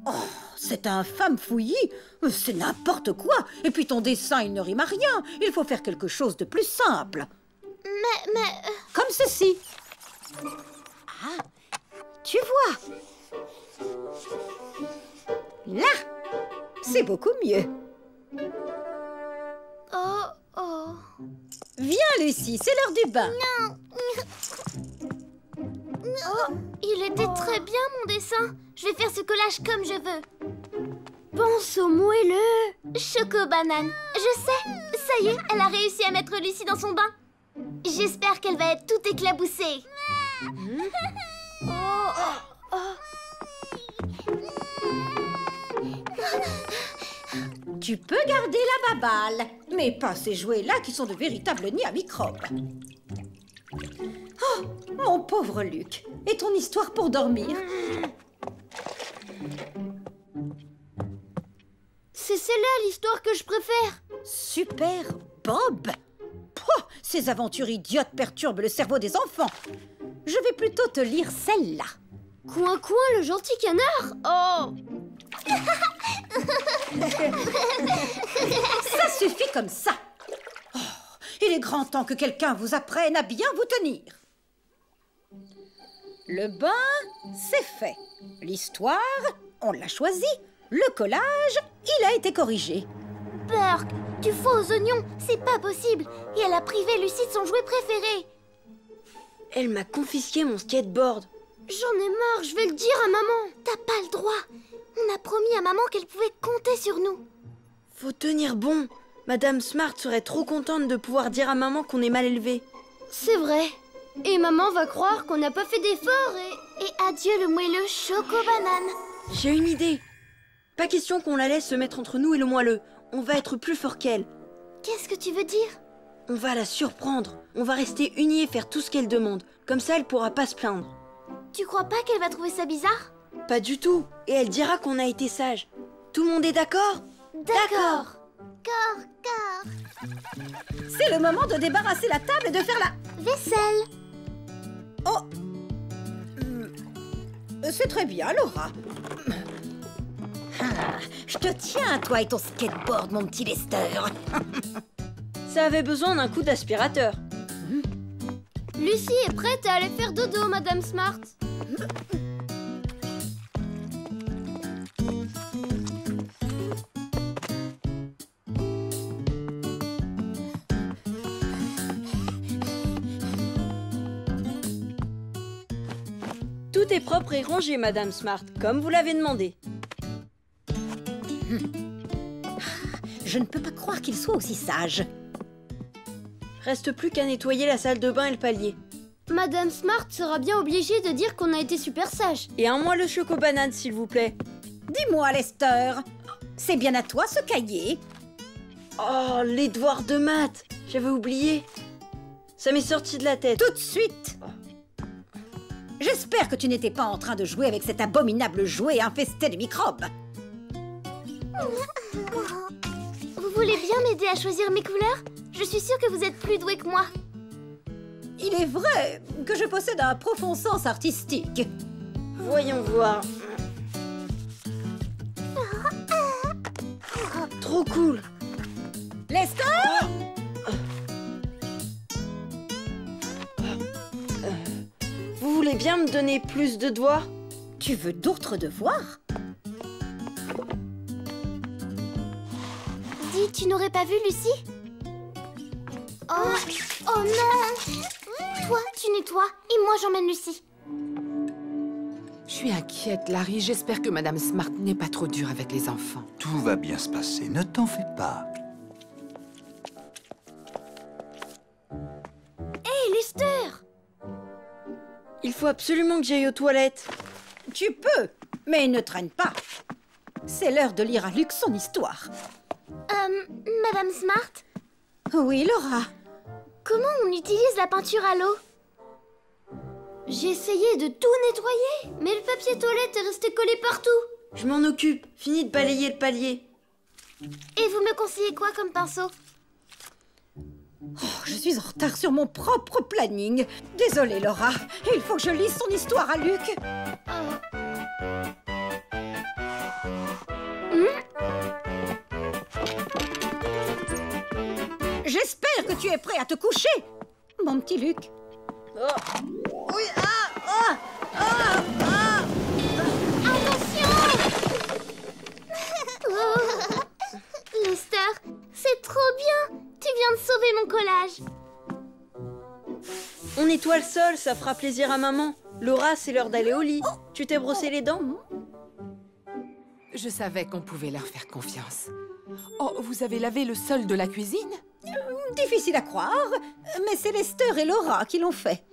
Oh, c'est infâme fouillis. C'est n'importe quoi. Et puis ton dessin, il ne rime à rien. Il faut faire quelque chose de plus simple. Mais... Comme ceci. Ah, tu vois. Là, c'est beaucoup mieux. Oh. Viens, Lucie, c'est l'heure du bain. Non. Oh, il était très bien, mon dessin. Je vais faire ce collage comme je veux. Pense au moelleux choco-banane. Je sais. Ça y est, elle a réussi à mettre Lucie dans son bain. J'espère qu'elle va être toute éclaboussée. Tu peux garder la baballe, mais pas ces jouets-là qui sont de véritables nids à microbes. Oh, mon pauvre Luc. Et ton histoire pour dormir? C'est celle-là l'histoire que je préfère. Super Bob. Oh, ces aventures idiotes perturbent le cerveau des enfants. Je vais plutôt te lire celle-là. Coin, le gentil canard. Oh. Ça suffit comme ça. Oh, il est grand temps que quelqu'un vous apprenne à bien vous tenir. Le bain, c'est fait. L'histoire, on l'a choisi. Le collage, il a été corrigé. Burke, du faux aux oignons, c'est pas possible. Et elle a privé Lucie de son jouet préféré. Elle m'a confisqué mon skateboard. J'en ai marre, je vais le dire à maman. T'as pas le droit. On a promis à maman qu'elle pouvait compter sur nous. Faut tenir bon. Madame Smart serait trop contente de pouvoir dire à maman qu'on est mal élevé. C'est vrai. Et maman va croire qu'on n'a pas fait d'efforts Et adieu le moelleux choco-banane. J'ai une idée. Pas question qu'on la laisse se mettre entre nous et le moelleux. On va être plus fort qu'elle. Qu'est-ce que tu veux dire? On va la surprendre. On va rester unis et faire tout ce qu'elle demande. Comme ça, elle pourra pas se plaindre. Tu crois pas qu'elle va trouver ça bizarre? Pas du tout. Et elle dira qu'on a été sages. Tout le monde est d'accord? D'accord. C'est le moment de débarrasser la table et de faire la vaisselle. Oh, c'est très bien, Laura. Je te tiens, toi et ton skateboard, mon petit Lester. Ça avait besoin d'un coup d'aspirateur. Lucie est prête à aller faire dodo, Madame Smart. Tout est propre et rangé, Madame Smart, comme vous l'avez demandé. Je ne peux pas croire qu'il soit aussi sage. Reste plus qu'à nettoyer la salle de bain et le palier. Madame Smart sera bien obligée de dire qu'on a été super sage. Et un mois le choco-banane, s'il vous plaît. Dis-moi, Lester, c'est bien à toi ce cahier? Oh, les devoirs de maths. J'avais oublié. Ça m'est sorti de la tête. Tout de suite. J'espère que tu n'étais pas en train de jouer avec cet abominable jouet infesté de microbes. Vous voulez bien m'aider à choisir mes couleurs? Je suis sûre que vous êtes plus doué que moi. Il est vrai que je possède un profond sens artistique. Voyons voir. Trop cool. Lester! Vous voulez bien me donner plus de devoirs? Tu veux d'autres devoirs? Dis, tu n'aurais pas vu Lucie? Oh non! Toi, tu nettoies et moi j'emmène Lucie. Je suis inquiète, Larry. J'espère que Madame Smart n'est pas trop dure avec les enfants. Tout va bien se passer, ne t'en fais pas. Hé, Lester! Il faut absolument que j'aille aux toilettes. Tu peux, mais ne traîne pas. C'est l'heure de lire à Luc son histoire. Madame Smart? Oui, Laura. Comment on utilise la peinture à l'eau? J'ai essayé de tout nettoyer, mais le papier toilette est resté collé partout. Je m'en occupe. Fini de balayer le palier. Et vous me conseillez quoi comme pinceau? Oh, je suis en retard sur mon propre planning. Désolée, Laura. Il faut que je lise son histoire à Luc. J'espère que tu es prêt à te coucher, mon petit Luc. Oh. Oui, Attention! Lester, c'est trop bien. Tu viens de sauver mon collage. On nettoie le sol, ça fera plaisir à maman. Laura, c'est l'heure d'aller au lit. Tu t'es brossé les dents? Je savais qu'on pouvait leur faire confiance. Oh, vous avez lavé le sol de la cuisine? Difficile à croire, mais c'est Lester et Laura qui l'ont fait.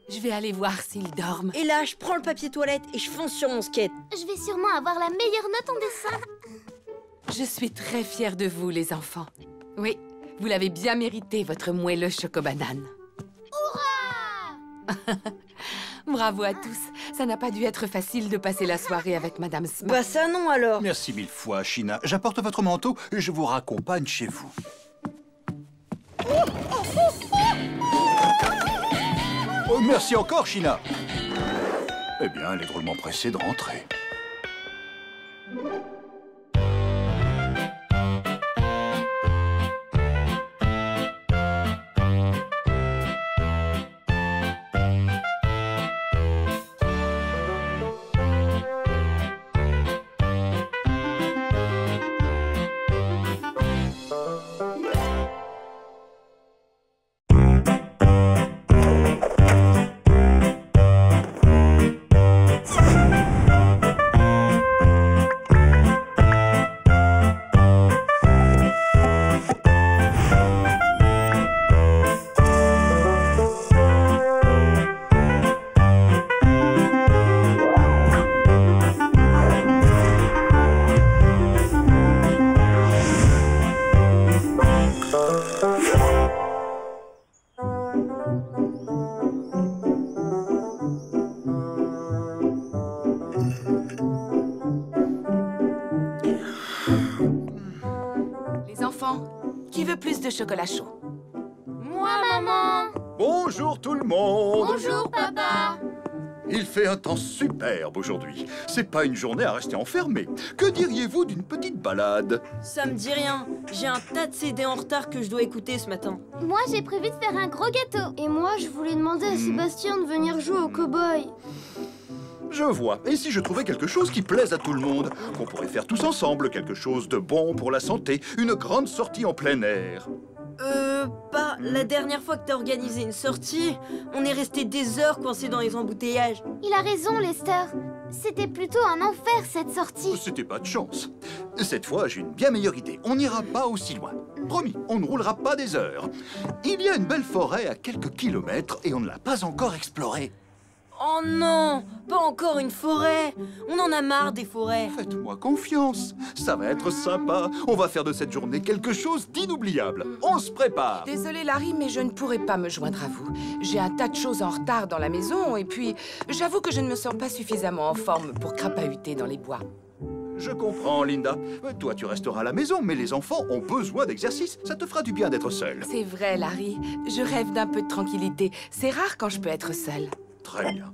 Je vais aller voir s'ils dorment. Et là, je prends le papier toilette et je fonce sur mon skate. Je vais sûrement avoir la meilleure note en dessin. Je suis très fière de vous, les enfants. Oui, vous l'avez bien mérité, votre moelleux choco-banane. Hurrah! Bravo à tous. Ça n'a pas dû être facile de passer la soirée avec Madame Smart. Bah ça non alors. Merci mille fois, China. J'apporte votre manteau et je vous raccompagne chez vous. Oh, merci encore, China. Eh bien, elle est drôlement pressée de rentrer. enfants? Qui veut plus de chocolat chaud? Moi, maman. Bonjour tout le monde. Bonjour, papa. Il fait un temps superbe aujourd'hui. C'est pas une journée à rester enfermé. Que diriez-vous d'une petite balade? Ça me dit rien. J'ai un tas de CD en retard que je dois écouter ce matin. Moi, j'ai prévu de faire un gros gâteau. Et moi, je voulais demander à Sébastien de venir jouer au cow-boy. Je vois. Et si je trouvais quelque chose qui plaise à tout le monde? Qu'on pourrait faire tous ensemble, quelque chose de bon pour la santé, une grande sortie en plein air. La dernière fois que t'as organisé une sortie, on est resté des heures coincés dans les embouteillages. Il a raison, Lester. C'était plutôt un enfer, cette sortie. C'était pas de chance. Cette fois, j'ai une bien meilleure idée. On n'ira pas aussi loin. Promis, on ne roulera pas des heures. Il y a une belle forêt à quelques kilomètres et on ne l'a pas encore explorée. Oh non, pas encore une forêt. On en a marre des forêts. Faites-moi confiance. Ça va être sympa. On va faire de cette journée quelque chose d'inoubliable. On se prépare. Désolée, Larry, mais je ne pourrai pas me joindre à vous. J'ai un tas de choses en retard dans la maison et puis, j'avoue que je ne me sens pas suffisamment en forme pour crapahuter dans les bois. Je comprends, Linda. Toi, tu resteras à la maison, mais les enfants ont besoin d'exercice. Ça te fera du bien d'être seule. C'est vrai, Larry. Je rêve d'un peu de tranquillité. C'est rare quand je peux être seule. Très bien.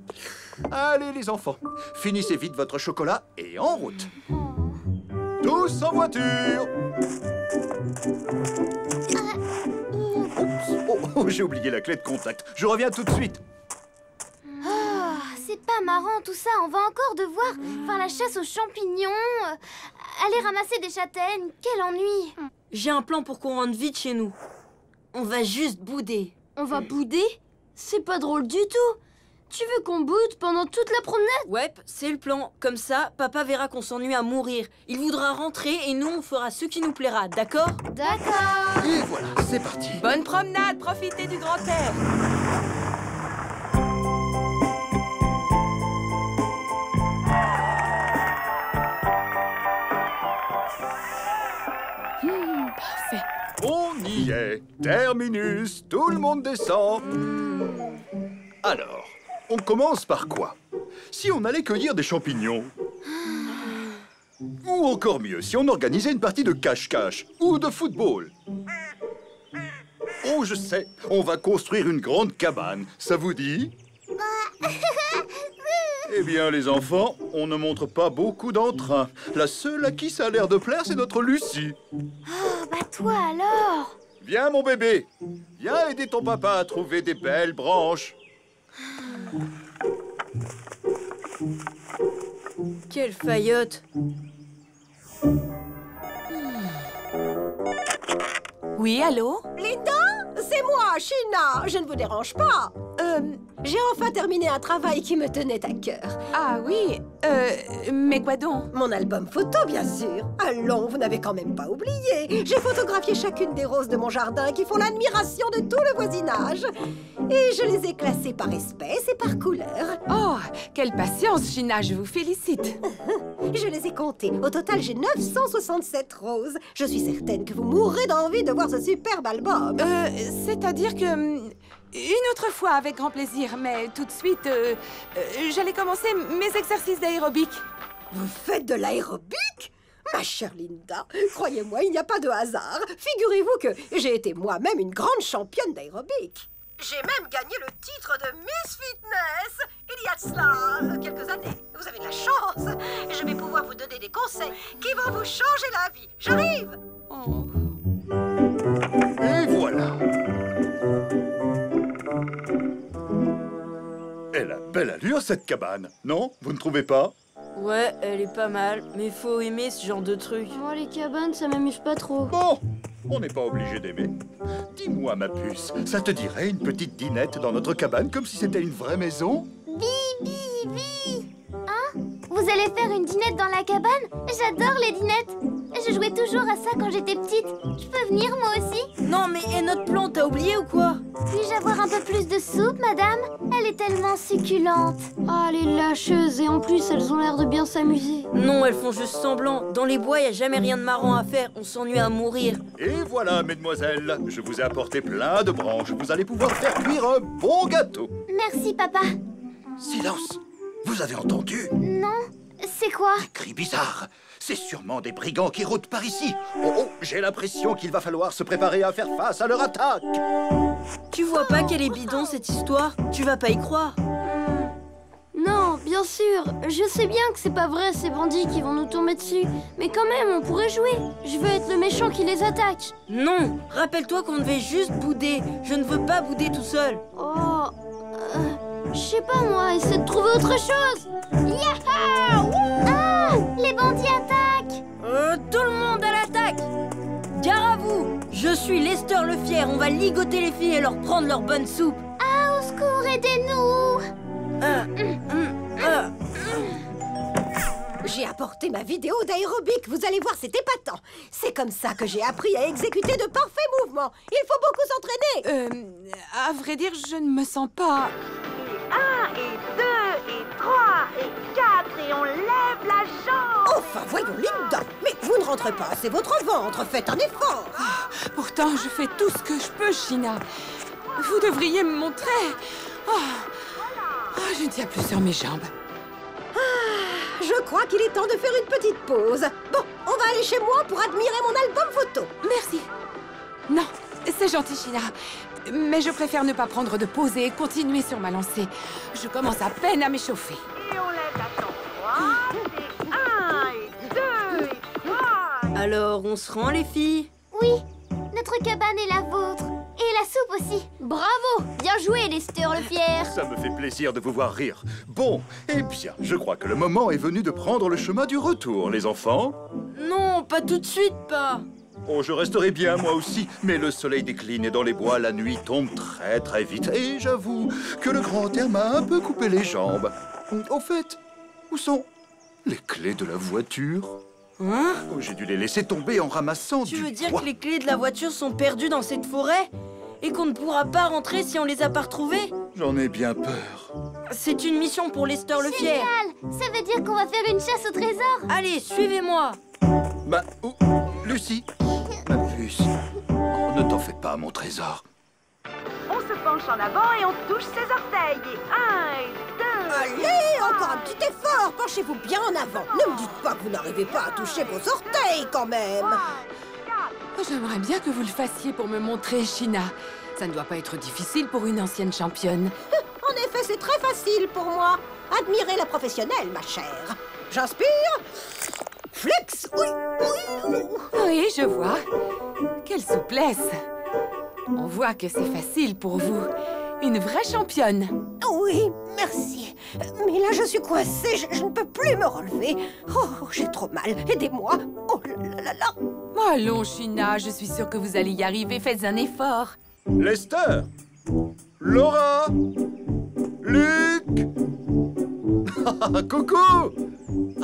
Allez, les enfants, finissez vite votre chocolat et en route. Tous en voiture. Oups. Oh, j'ai oublié la clé de contact. Je reviens tout de suite. Oh, c'est pas marrant tout ça. On va encore devoir faire la chasse aux champignons, aller ramasser des châtaignes. Quel ennui. J'ai un plan pour qu'on rentre vite chez nous. On va juste bouder. On va bouder? C'est pas drôle du tout. Tu veux qu'on boude pendant toute la promenade? Ouais, c'est le plan. Comme ça, papa verra qu'on s'ennuie à mourir. Il voudra rentrer et nous, on fera ce qui nous plaira, d'accord? D'accord. Et voilà, c'est parti. Bonne promenade, profitez du grand air. Parfait. On y est. Terminus. Tout le monde descend. Alors, on commence par quoi? Si on allait cueillir des champignons? Ou encore mieux, si on organisait une partie de cache-cache ou de football? Oh, je sais, on va construire une grande cabane. Ça vous dit? Eh bien, les enfants, on ne montre pas beaucoup d'entrain. La seule à qui ça a l'air de plaire, c'est notre Lucie. Oh, bah toi alors. Viens, mon bébé. Viens aider ton papa à trouver des belles branches. Quelle faillotte. Oui, allô? Linda, c'est moi, Sheena. Je ne vous dérange pas. J'ai enfin terminé un travail qui me tenait à cœur. Ah oui, mais quoi donc? Mon album photo, bien sûr. Allons, vous n'avez quand même pas oublié. J'ai photographié chacune des roses de mon jardin qui font l'admiration de tout le voisinage. Et je les ai classées par espèce et par couleur. Oh, quelle patience, Sheena, je vous félicite. Je les ai comptées. Au total, j'ai 967 roses. Je suis certaine que vous mourrez d'envie de voir ce superbe album. C'est-à-dire que... Une autre fois, avec grand plaisir, mais tout de suite, j'allais commencer mes exercices d'aérobic. Vous faites de l'aérobic? Ma chère Linda, croyez-moi, il n'y a pas de hasard. Figurez-vous que j'ai été moi-même une grande championne d'aérobic. J'ai même gagné le titre de Miss Fitness il y a de cela quelques années. Vous avez de la chance. Je vais pouvoir vous donner des conseils qui vont vous changer la vie. J'arrive. Oh. Et voilà. Elle a belle allure, cette cabane, non? Vous ne trouvez pas? Ouais, elle est pas mal, mais faut aimer ce genre de truc. Moi, les cabanes, ça m'amuse pas trop. Bon, on n'est pas obligé d'aimer. Dis-moi, ma puce, ça te dirait une petite dînette dans notre cabane comme si c'était une vraie maison? Bi. Hein? Vous allez faire une dînette dans la cabane? J'adore les dînettes. Je jouais toujours à ça quand j'étais petite. Je peux venir, moi aussi? Non, mais et notre plan, t'as oublié ou quoi? Puis-je avoir un peu plus de soupe, madame? Elle est tellement succulente. Ah, les lâcheuses. Et en plus, elles ont l'air de bien s'amuser. Non, elles font juste semblant. Dans les bois, y a jamais rien de marrant à faire. On s'ennuie à mourir. Et voilà, mesdemoiselles, je vous ai apporté plein de branches. Vous allez pouvoir faire cuire un bon gâteau. Merci, papa. Silence! Vous avez entendu? Non. C'est quoi? Des cris bizarres. C'est sûrement des brigands qui rôdent par ici. Oh, j'ai l'impression qu'il va falloir se préparer à faire face à leur attaque. Tu vois pas qu'elle est bidon cette histoire? Tu vas pas y croire. Non, bien sûr. Je sais bien que c'est pas vrai ces bandits qui vont nous tomber dessus. Mais quand même, on pourrait jouer. Je veux être le méchant qui les attaque. Non, rappelle-toi qu'on devait juste bouder. Je ne veux pas bouder tout seul. Oh... je sais pas moi, essaie de trouver autre chose. Yaha! Ah! Les bandits attaquent! Tout le monde à l'attaque! Gare à vous! Je suis Lester le Fier, on va ligoter les filles et leur prendre leur bonne soupe. Ah, au secours, aidez-nous! J'ai apporté ma vidéo d'aérobic, vous allez voir, c'est épatant. C'est comme ça que j'ai appris à exécuter de parfaits mouvements. Il faut beaucoup s'entraîner. À vrai dire, je ne me sens pas... 1 et 2 et 3 et 4 et on lève la jambe. Enfin, voyons là-dedans. Mais vous ne rentrez pas, c'est votre ventre, faites un effort. Pourtant, je fais tout ce que je peux, Sheena. Vous devriez me montrer. Je ne tiens plus sur mes jambes. Je crois qu'il est temps de faire une petite pause. Bon, on va aller chez moi pour admirer mon album photo. Merci. Non, c'est gentil, Sheena. Mais je préfère ne pas prendre de pause et continuer sur ma lancée. Je commence à peine à m'échauffer. Et on lève la jambe droite, et 1 et 2 et 3. Alors, on se rend, les filles? Oui, notre cabane est la vôtre. Et la soupe aussi. Bravo! Bien joué, Lester le Fier. Ça me fait plaisir de vous voir rire. Bon, eh bien, je crois que le moment est venu de prendre le chemin du retour, les enfants. Non, pas tout de suite, pas. Oh, je resterai bien, moi aussi, mais le soleil décline et dans les bois, la nuit tombe très très vite. Et j'avoue que le grand air m'a un peu coupé les jambes. Au fait, où sont les clés de la voiture? Hein? Oh, j'ai dû les laisser tomber en ramassant Tu du veux dire bois. que les clés de la voiture sont perdues dans cette forêt? Et qu'on ne pourra pas rentrer si on les a pas retrouvées? J'en ai bien peur. C'est une mission pour Lester le Fier. Génial! Ça veut dire qu'on va faire une chasse au trésor. Allez, suivez-moi. Bah, Lucie, ma puce. Oh, ne t'en fais pas, mon trésor. On se penche en avant et on touche ses orteils. Et 1 et 2. Allez, encore un petit effort. Penchez-vous bien en avant. Ne me dites pas que vous n'arrivez pas à toucher vos orteils quand même. J'aimerais bien que vous le fassiez pour me montrer, Sheena. Ça ne doit pas être difficile pour une ancienne championne. En effet, c'est très facile pour moi. Admirez la professionnelle, ma chère. J'inspire. Flex. Oui, oui. Oui, je vois. Quelle souplesse. On voit que c'est facile pour vous. Une vraie championne. Oui, merci. Mais là, je suis coincée. Je ne peux plus me relever. Oh, j'ai trop mal. Aidez-moi. Oh là là là. Allons, Sheena, je suis sûre que vous allez y arriver. Faites un effort. Lester, Laura, Luc. Coucou.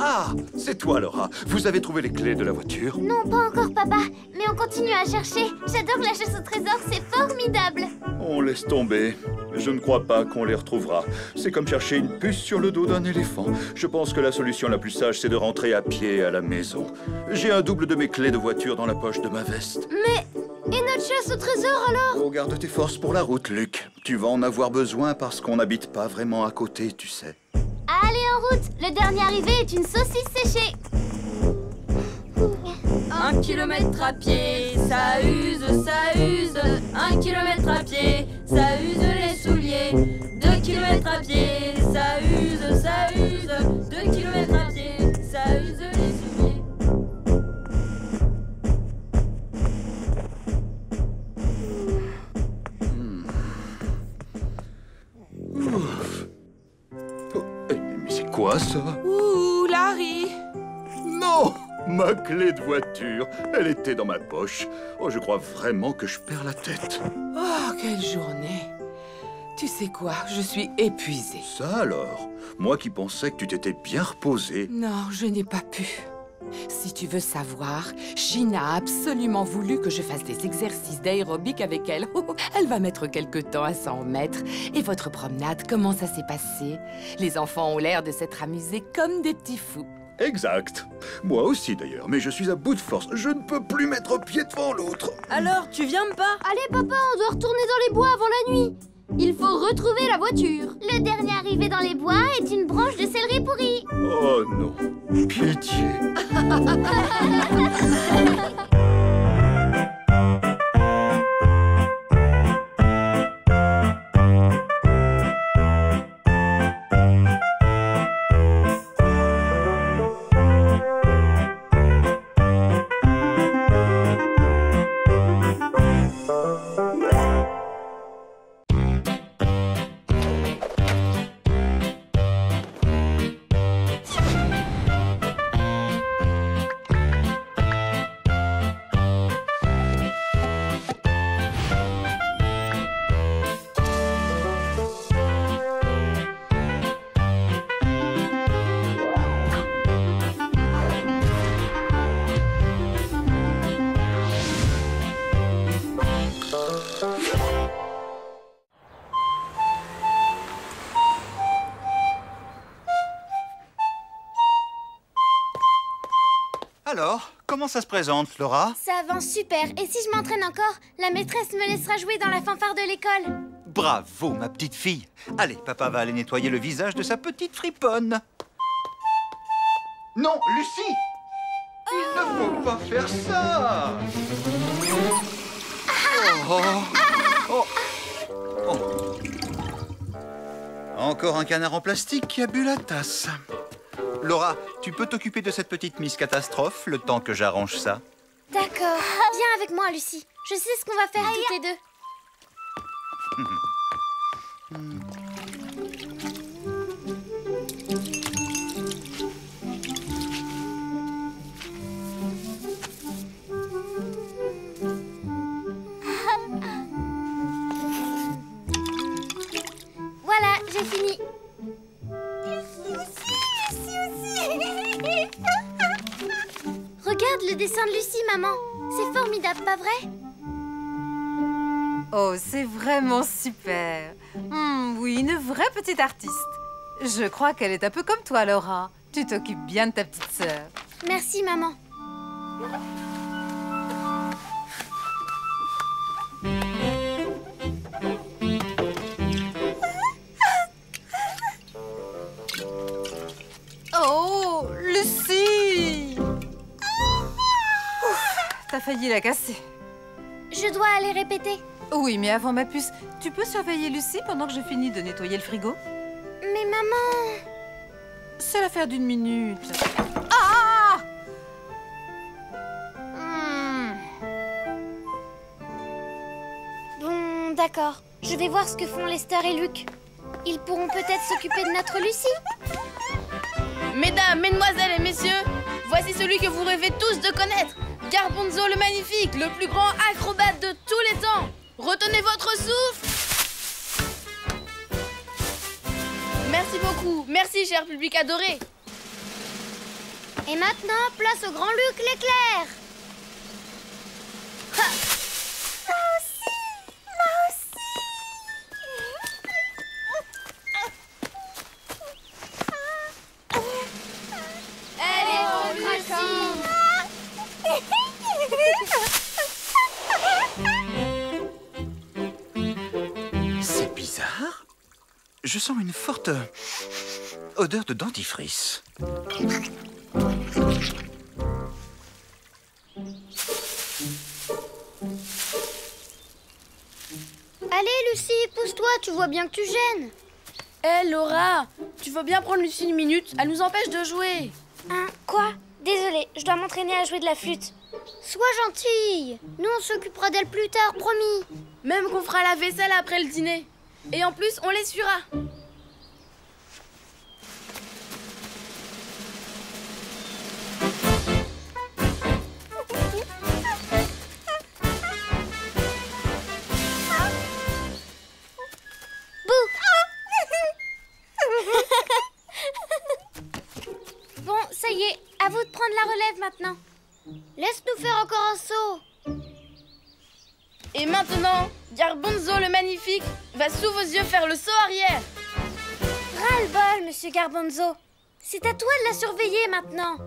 Ah, c'est toi, Laura. Vous avez trouvé les clés de la voiture? Non, pas encore, papa. Mais on continue à chercher. J'adore la chasse au trésor, c'est formidable. On laisse tomber. Je ne crois pas qu'on les retrouvera. C'est comme chercher une puce sur le dos d'un éléphant. Je pense que la solution la plus sage, c'est de rentrer à pied à la maison. J'ai un double de mes clés de voiture dans la poche de ma veste. Mais... et notre chasse au trésor, alors? Oh, garde tes forces pour la route, Luc. Tu vas en avoir besoin parce qu'on n'habite pas vraiment à côté, tu sais. Allez, en route. Le dernier arrivé est une saucisse séchée. 1 kilomètre à pied, ça use, ça use. 1 kilomètre à pied, ça use les souliers. 2 kilomètres à pied, ça use, ça use. 2 kilomètres à pied, ça use les souliers. Mais c'est quoi ça? Ouh, Larry! Non! Ma clé de voiture, elle était dans ma poche. Oh, je crois vraiment que je perds la tête. Oh, quelle journée! Tu sais quoi, je suis épuisée. Ça alors? Moi qui pensais que tu t'étais bien reposée. Non, je n'ai pas pu. Si tu veux savoir, Sheena a absolument voulu que je fasse des exercices d'aérobic avec elle. Elle va mettre quelque temps à s'en remettre. Et votre promenade, comment ça s'est passé? Les enfants ont l'air de s'être amusés comme des petits fous. Exact. Moi aussi d'ailleurs, mais je suis à bout de force. Je ne peux plus mettre pied devant l'autre. Alors, tu viens pas? Allez, papa, on doit retourner dans les bois avant la nuit. Il faut retrouver la voiture. Le dernier arrivé dans les bois est une branche de céleri pourri. Oh non, pitié. Alors, comment ça se présente, Laura? Ça avance super. Et si je m'entraîne encore, la maîtresse me laissera jouer dans la fanfare de l'école. Bravo, ma petite fille. Allez, papa va aller nettoyer le visage de sa petite friponne. Non, Lucie! Il ne faut pas faire ça! Oh. Encore un canard en plastique qui a bu la tasse. Laura, tu peux t'occuper de cette petite Miss Catastrophe le temps que j'arrange ça? D'accord. Viens avec moi, Lucie. Je sais ce qu'on va faire toutes les deux. Voilà, j'ai fini. Regarde le dessin de Lucie, maman. C'est formidable, pas vrai? Oh, c'est vraiment super. Oui, une vraie petite artiste. Je crois qu'elle est un peu comme toi, Laura. Tu t'occupes bien de ta petite sœur. Merci, maman. Oh, Lucie! T'as failli la casser. Je dois aller répéter. Oui, mais avant ma puce, tu peux surveiller Lucie pendant que je finis de nettoyer le frigo? Mais maman... C'est l'affaire d'une minute. Ah! Bon, d'accord. Je vais voir ce que font Lester et Luc. Ils pourront peut-être s'occuper de notre Lucie. Mesdames, mesdemoiselles et messieurs, voici celui que vous rêvez tous de connaître. Garbanzo le Magnifique, le plus grand acrobate de tous les temps. Retenez votre souffle. Merci beaucoup. Merci, cher public adoré. Et maintenant, place au grand Luc l'éclair. Elle est trop Lucie. C'est bizarre. Je sens une forte odeur de dentifrice. Allez, Lucie, pousse-toi, tu vois bien que tu gênes. Hé, Laura, tu veux bien prendre Lucie une minute? Elle nous empêche de jouer. Hein, quoi? Désolée, je dois m'entraîner à jouer de la flûte. Sois gentille. Nous, on s'occupera d'elle plus tard, promis. Même qu'on fera la vaisselle après le dîner. Et en plus, on l'essuiera. Bon, ça y est, à vous de prendre la relève maintenant. Laisse-nous faire encore un saut. Et maintenant, Garbanzo le Magnifique va sous vos yeux faire le saut arrière. Ras-le-bol, monsieur Garbanzo. C'est à toi de la surveiller maintenant.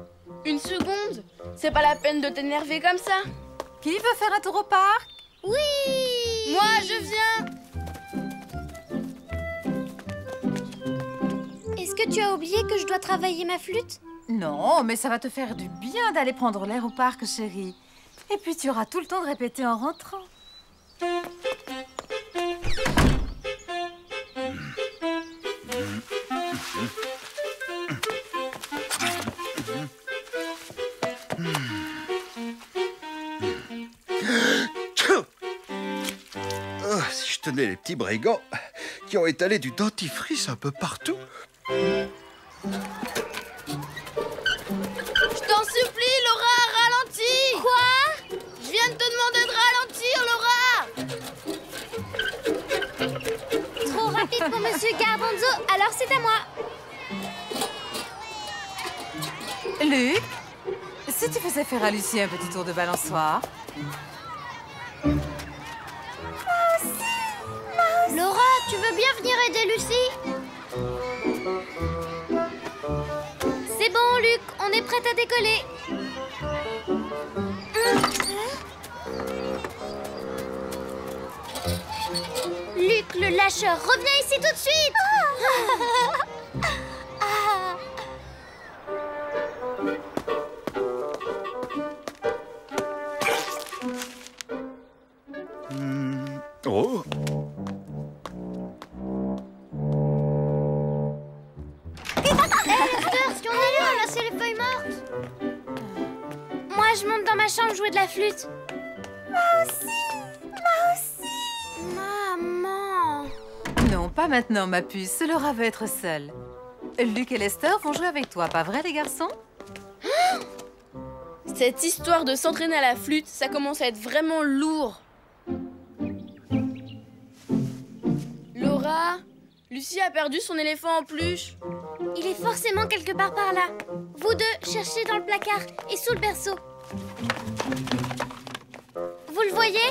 Une seconde, c'est pas la peine de t'énerver comme ça. Qui veut faire un tour au parc? Oui! Moi, je viens. Est-ce que tu as oublié que je dois travailler ma flûte? Non, mais ça va te faire du bien d'aller prendre l'air au parc, chérie. Et puis tu auras tout le temps de répéter en rentrant. Oh, si je tenais les petits brigands qui ont étalé du dentifrice un peu partout. Je t'en supplie, Laura, ralentis! Quoi? Je viens de te demander de ralentir, Laura! Trop rapide pour Monsieur Garbanzo, alors c'est à moi. Luc, si tu faisais faire à Lucie un petit tour de balançoire. Laura, tu veux bien venir aider Lucie? C'est bon, Luc, on est prête à décoller. Luc, le lâcheur, reviens ici tout de suite. Oh. Esther, si on allait ramasser les feuilles mortes. Moi, je monte dans ma chambre jouer de la flûte. Moi aussi. Maman. Non, pas maintenant, ma puce. Laura veut être seule. Luc et Lester vont jouer avec toi, pas vrai, les garçons? Cette histoire de s'entraîner à la flûte, ça commence à être vraiment lourd. Laura, Lucie a perdu son éléphant en peluche. Il est forcément quelque part par là. Vous deux, cherchez dans le placard et sous le berceau. Vous le voyez?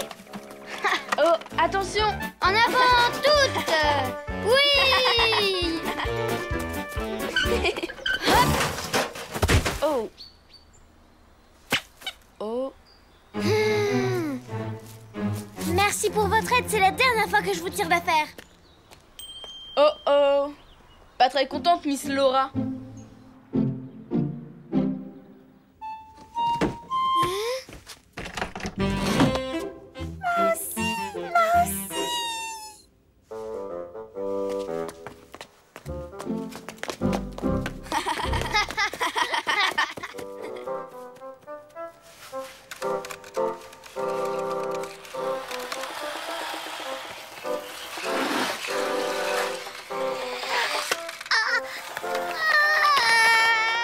Oh, attention! En avant, toutes! Oui! Oh! Oh! Merci pour votre aide, c'est la dernière fois que je vous tire d'affaire. Oh oh! Pas très contente, Miss Laura.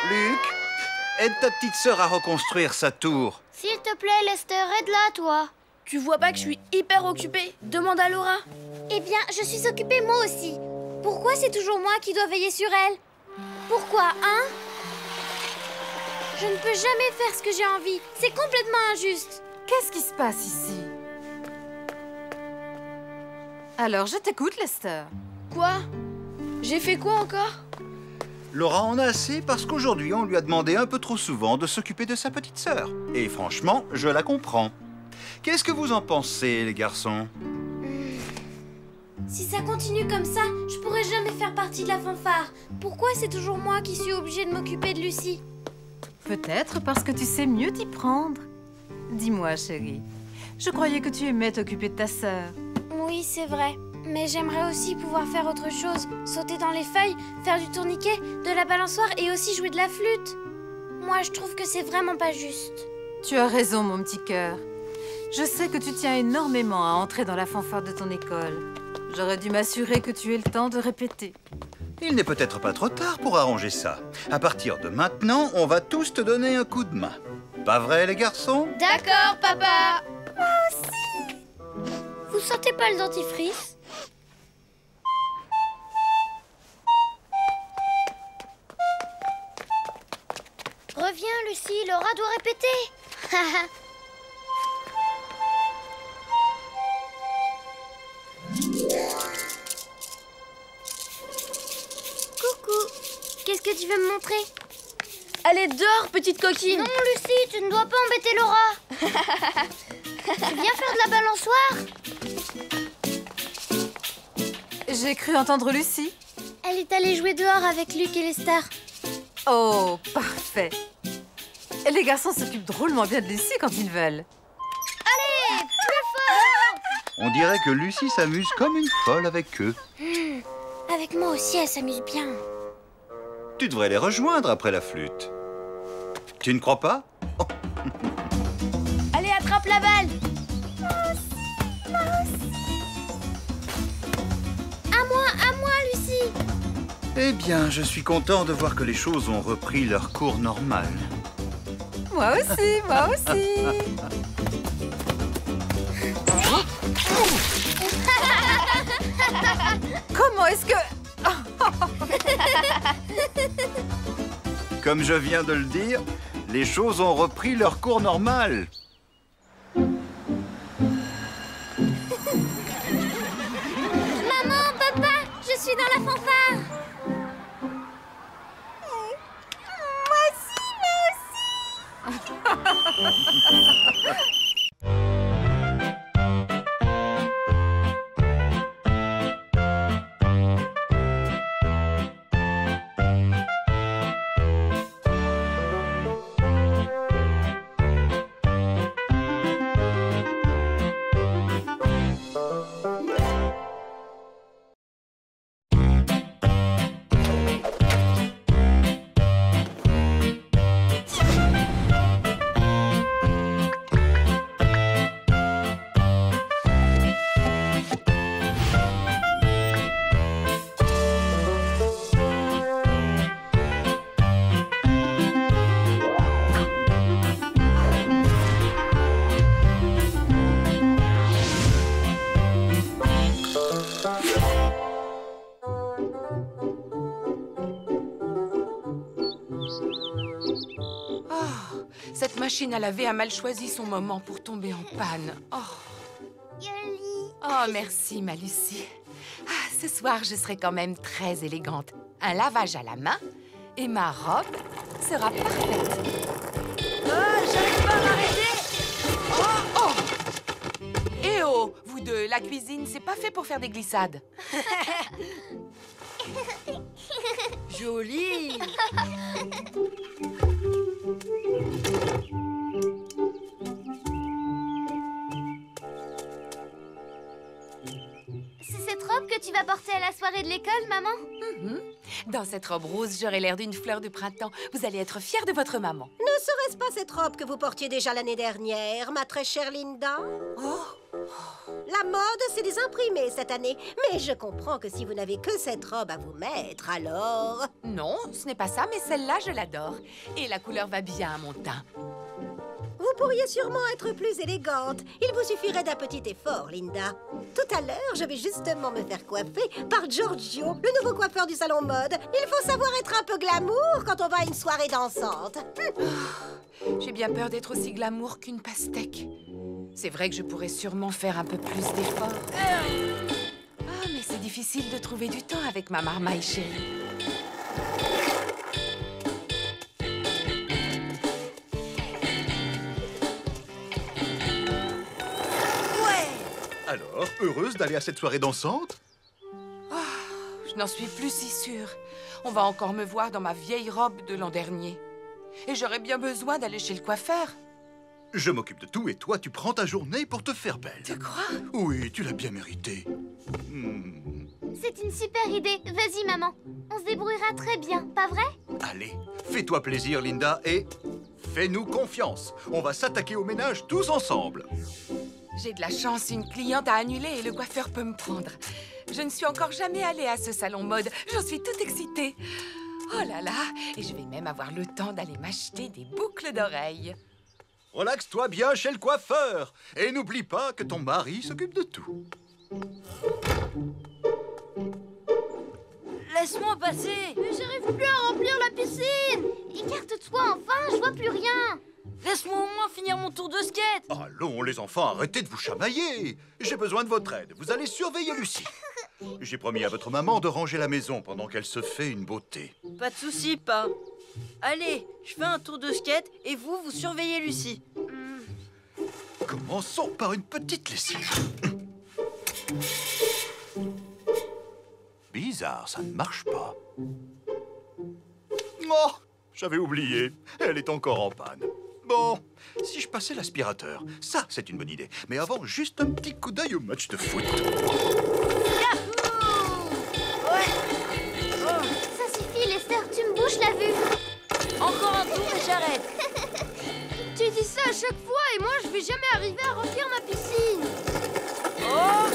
Luc, aide ta petite sœur à reconstruire sa tour. S'il te plaît, Lester, aide-la, toi. Tu vois pas que je suis hyper occupée? Demande à Laura. Eh bien, je suis occupée moi aussi. Pourquoi c'est toujours moi qui dois veiller sur elle? Pourquoi, hein? Je ne peux jamais faire ce que j'ai envie. C'est complètement injuste. Qu'est-ce qui se passe ici? Alors, je t'écoute, Lester. Quoi? J'ai fait quoi encore? Laura en a assez parce qu'aujourd'hui, on lui a demandé un peu trop souvent de s'occuper de sa petite sœur. Et franchement, je la comprends. Qu'est-ce que vous en pensez, les garçons? Si ça continue comme ça, je pourrai jamais faire partie de la fanfare. Pourquoi c'est toujours moi qui suis obligée de m'occuper de Lucie? Peut-être parce que tu sais mieux t'y prendre. Dis-moi, chérie, je croyais que tu aimais t'occuper de ta sœur. Oui, c'est vrai. Mais j'aimerais aussi pouvoir faire autre chose. Sauter dans les feuilles, faire du tourniquet, de la balançoire et aussi jouer de la flûte. Moi, je trouve que c'est vraiment pas juste. Tu as raison, mon petit cœur. Je sais que tu tiens énormément à entrer dans la fanfare de ton école. J'aurais dû m'assurer que tu aies le temps de répéter. Il n'est peut-être pas trop tard pour arranger ça. À partir de maintenant, on va tous te donner un coup de main. Pas vrai, les garçons? D'accord, papa. Moi aussi. Vous sentez pas le dentifrice? Reviens, Lucie, Laura doit répéter. Coucou, qu'est-ce que tu veux me montrer? Allez, dehors, petite coquine. Non, Lucie, tu ne dois pas embêter Laura. Tu viens faire de la balançoire? J'ai cru entendre Lucie. Elle est est allée jouer dehors avec Luc et Lester. Oh, parfait. Les garçons s'occupent drôlement bien de Lucie quand ils veulent. Allez, plus fort! On dirait que Lucie s'amuse comme une folle avec eux. Avec moi aussi, elle s'amuse bien. Tu devrais les rejoindre après la flûte. Tu ne crois pas? Oh. Allez, attrape la balle! Moi aussi. À moi, Lucie! Eh bien, je suis content de voir que les choses ont repris leur cours normal. Moi aussi, moi aussi. Comment est-ce que... Comme je viens de le dire, les choses ont repris leur cours normal. Maman, papa, je suis dans la fanfare! Moi aussi! Cette machine à laver a mal choisi son moment pour tomber en panne. Oh, merci, ma Lucie. Ah, ce soir, je serai quand même très élégante. Un lavage à la main et ma robe sera parfaite. J'arrive pas à m'arrêter! Oh! Eh oh, vous deux, la cuisine, c'est pas fait pour faire des glissades. Joli! C'est cette robe que tu vas porter à la soirée de l'école, maman? Dans cette robe rose, j'aurai l'air d'une fleur de printemps. Vous allez être fière de votre maman. Ne serait-ce pas cette robe que vous portiez déjà l'année dernière, ma très chère Linda? La mode, c'est des imprimés cette année. Mais je comprends que si vous n'avez que cette robe à vous mettre, alors... Non, ce n'est pas ça, mais celle-là, je l'adore. Et la couleur va bien à mon teint. Vous pourriez sûrement être plus élégante. Il vous suffirait d'un petit effort, Linda. Tout à l'heure, je vais justement me faire coiffer par Giorgio, le nouveau coiffeur du salon mode. Il faut savoir être un peu glamour quand on va à une soirée dansante. J'ai bien peur d'être aussi glamour qu'une pastèque. C'est vrai que je pourrais sûrement faire un peu plus d'efforts. Ah, mais c'est difficile de trouver du temps avec ma marmaille chérie. Alors, heureuse d'aller à cette soirée dansante? Je n'en suis plus si sûre. On va encore me voir dans ma vieille robe de l'an dernier. Et j'aurais bien besoin d'aller chez le coiffeur. Je m'occupe de tout et toi, tu prends ta journée pour te faire belle. Tu crois? Oui, tu l'as bien mérité. C'est une super idée. Vas-y, maman. On se débrouillera très bien, pas vrai? Allez, fais-toi plaisir, Linda, et fais-nous confiance. On va s'attaquer au ménage tous ensemble. J'ai de la chance, une cliente a annulé et le coiffeur peut me prendre. Je ne suis encore jamais allée à ce salon mode. J'en suis toute excitée. Oh là là! Et je vais même avoir le temps d'aller m'acheter des boucles d'oreilles. Relaxe-toi bien chez le coiffeur. Et n'oublie pas que ton mari s'occupe de tout. Laisse-moi passer! Mais j'arrive plus à remplir la piscine! Écarte-toi enfin, je vois plus rien. Laisse-moi au moins finir mon tour de skate! Allons, les enfants, arrêtez de vous chamailler. J'ai besoin de votre aide. Vous allez surveiller Lucie. J'ai promis à votre maman de ranger la maison pendant qu'elle se fait une beauté. Pas de soucis, pas. Allez, je fais un tour de skate et vous surveillez Lucie. Commençons par une petite lessive. Bizarre, ça ne marche pas. Oh, j'avais oublié. Elle est encore en panne. Bon, si je passais l'aspirateur, ça, c'est une bonne idée. Mais avant, juste un petit coup d'œil au match de foot. Ça suffit, Lester, tu me bouches la vue. Encore un tour et j'arrête. Tu dis ça à chaque fois et moi je vais jamais arriver à remplir ma piscine. Oh,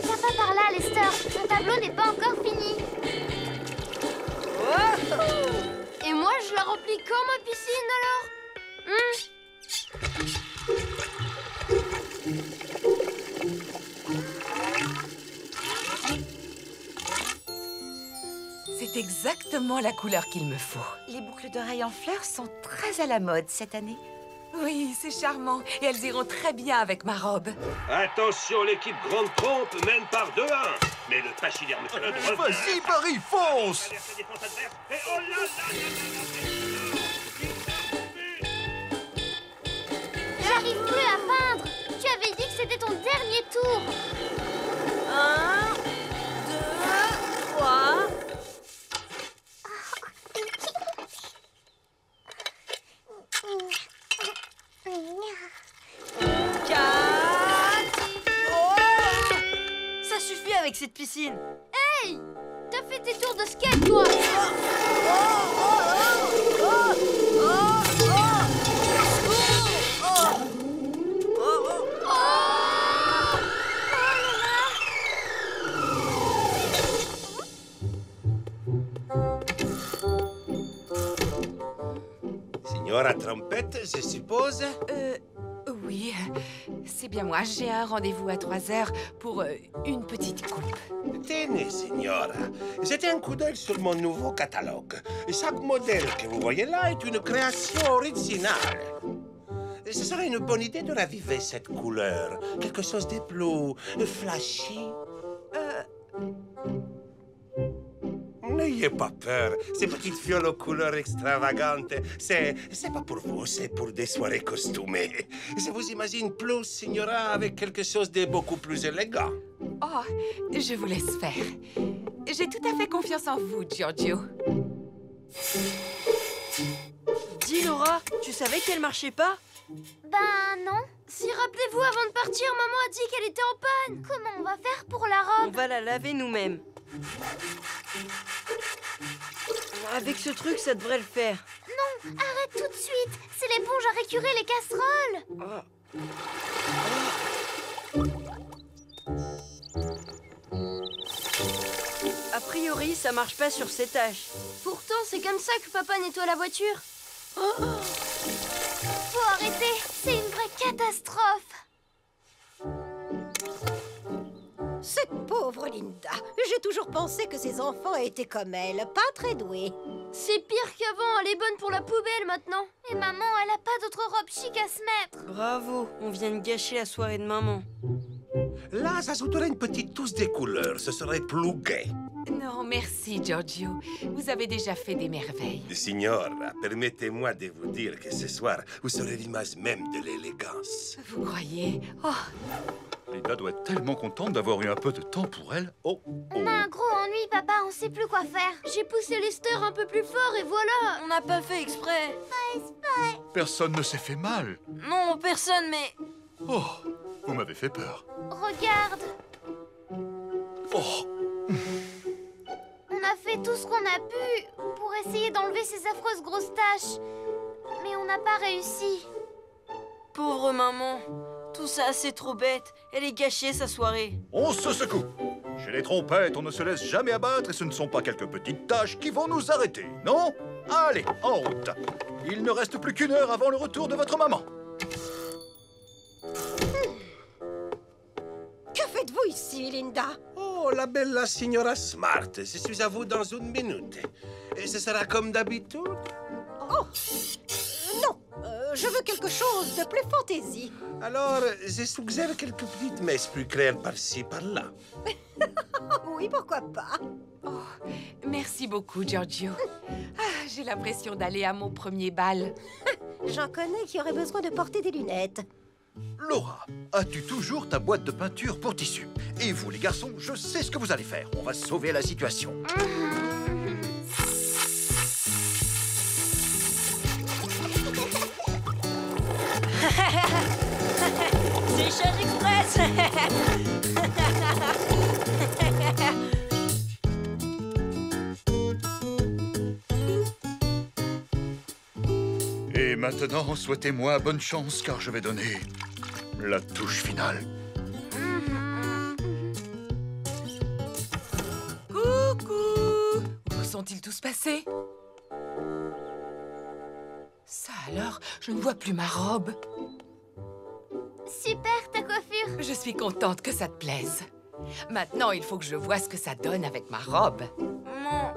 viens pas par là, Lester. Ton tableau n'est pas encore fini. Et moi je la remplis quand ma piscine alors? C'est exactement la couleur qu'il me faut. Les boucles d'oreilles en fleurs sont très à la mode cette année. Oui, c'est charmant. Et elles iront très bien avec ma robe. Attention, l'équipe Grande Trompe mène par 2-1. Mais le pachyderme club... Vas-y, Paris, fonce! J'arrive plus à peindre. Tu avais dit que c'était ton dernier tour. 1, 2, 3... Ça suffit avec cette piscine. Hey! T'as fait tes tours de skate, toi! Signora Trompette, je suppose? Oui, c'est bien moi. J'ai un rendez-vous à 3 heures pour une petite coupe. Tenez, signora. Jetez un coup d'œil sur mon nouveau catalogue. Chaque modèle que vous voyez là est une création originale. Ce serait une bonne idée de raviver cette couleur. Quelque chose de plus flashy. N'ayez pas peur. Ces petites fioles aux couleurs extravagantes, c'est pas pour vous, c'est pour des soirées costumées. Je vous imagine plus, signora, avec quelque chose de beaucoup plus élégant. Oh, je vous laisse faire. J'ai tout à fait confiance en vous, Giorgio. Dis, Laura, tu savais qu'elle marchait pas? Ben non. Si, rappelez-vous, avant de partir, maman a dit qu'elle était en panne. Comment on va faire pour la robe? On va la laver nous-mêmes. Avec ce truc, ça devrait le faire. Non, arrête tout de suite. C'est l'éponge à récurer les casseroles. A priori, ça marche pas sur ces tâches. Pourtant, c'est comme ça que papa nettoie la voiture. Faut arrêter. C'est une vraie catastrophe. Cette pauvre Linda. J'ai toujours pensé que ses enfants étaient comme elle, pas très doués. C'est pire qu'avant, elle est bonne pour la poubelle maintenant. Et maman, elle a pas d'autre robe chic à se mettre. Bravo, on vient de gâcher la soirée de maman. Là, j'ajouterais une petite touche de couleur. Ce serait plus gai. Non, merci, Giorgio. Vous avez déjà fait des merveilles. Signora, permettez-moi de vous dire que ce soir, vous serez l'image même de l'élégance. Vous croyez? Oh. Linda doit être tellement contente d'avoir eu un peu de temps pour elle. On a un gros ennui, papa, on sait plus quoi faire. J'ai poussé Lester un peu plus fort et voilà. On n'a pas fait exprès. Pas exprès. Personne ne s'est fait mal. Non, personne, mais... Oh, vous m'avez fait peur. Regarde. Oh. On a fait tout ce qu'on a pu pour essayer d'enlever ces affreuses grosses taches. Mais on n'a pas réussi. Pauvre maman. Tout ça, c'est trop bête. Elle est gâchée, sa soirée. On se secoue. Chez les trompettes, on ne se laisse jamais abattre et ce ne sont pas quelques petites tâches qui vont nous arrêter, non? Allez, en route. Il ne reste plus qu'1 heure avant le retour de votre maman. Que faites-vous ici, Linda? Oh, la bella signora Smart. Je suis à vous dans 1 minute. Et ce sera comme d'habitude? Oh, non. Je veux quelque chose de plus fantaisie. Alors, je suggère quelques petites messes plus claires par-ci, par-là. Oui, pourquoi pas? Oh, merci beaucoup, Giorgio. Ah, j'ai l'impression d'aller à mon premier bal. J'en connais qui auraient besoin de porter des lunettes. Laura, as-tu toujours ta boîte de peinture pour tissu? Et vous, les garçons, je sais ce que vous allez faire. On va sauver la situation. Séchage express. Et maintenant, souhaitez-moi bonne chance, car je vais donner la touche finale. Coucou! Où sont-ils tous passés? Ça alors, je ne vois plus ma robe. Super, ta coiffure. Je suis contente que ça te plaise. Maintenant, il faut que je vois ce que ça donne avec ma robe. Maman,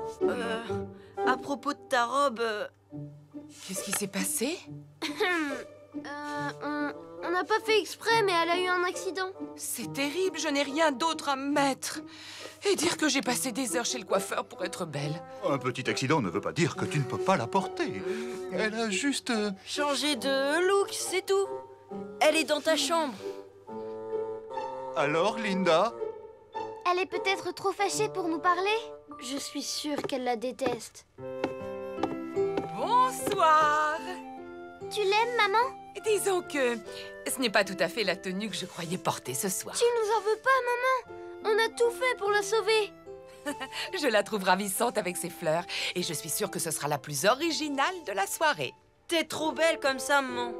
à propos de ta robe... Qu'est-ce qui s'est passé? On n'a pas fait exprès, mais elle a eu un accident. C'est terrible, je n'ai rien d'autre à me mettre. Et dire que j'ai passé des heures chez le coiffeur pour être belle. Un petit accident ne veut pas dire que tu ne peux pas la porter. Elle a juste... Changer de look, c'est tout. Elle est dans ta chambre. Alors, Linda? Elle est peut-être trop fâchée pour nous parler. Je suis sûre qu'elle la déteste. Bonsoir! Tu l'aimes, maman? Disons que ce n'est pas tout à fait la tenue que je croyais porter ce soir. Tu nous en veux pas, maman? On a tout fait pour la sauver. Je la trouve ravissante avec ses fleurs et je suis sûre que ce sera la plus originale de la soirée. T'es trop belle comme ça, maman.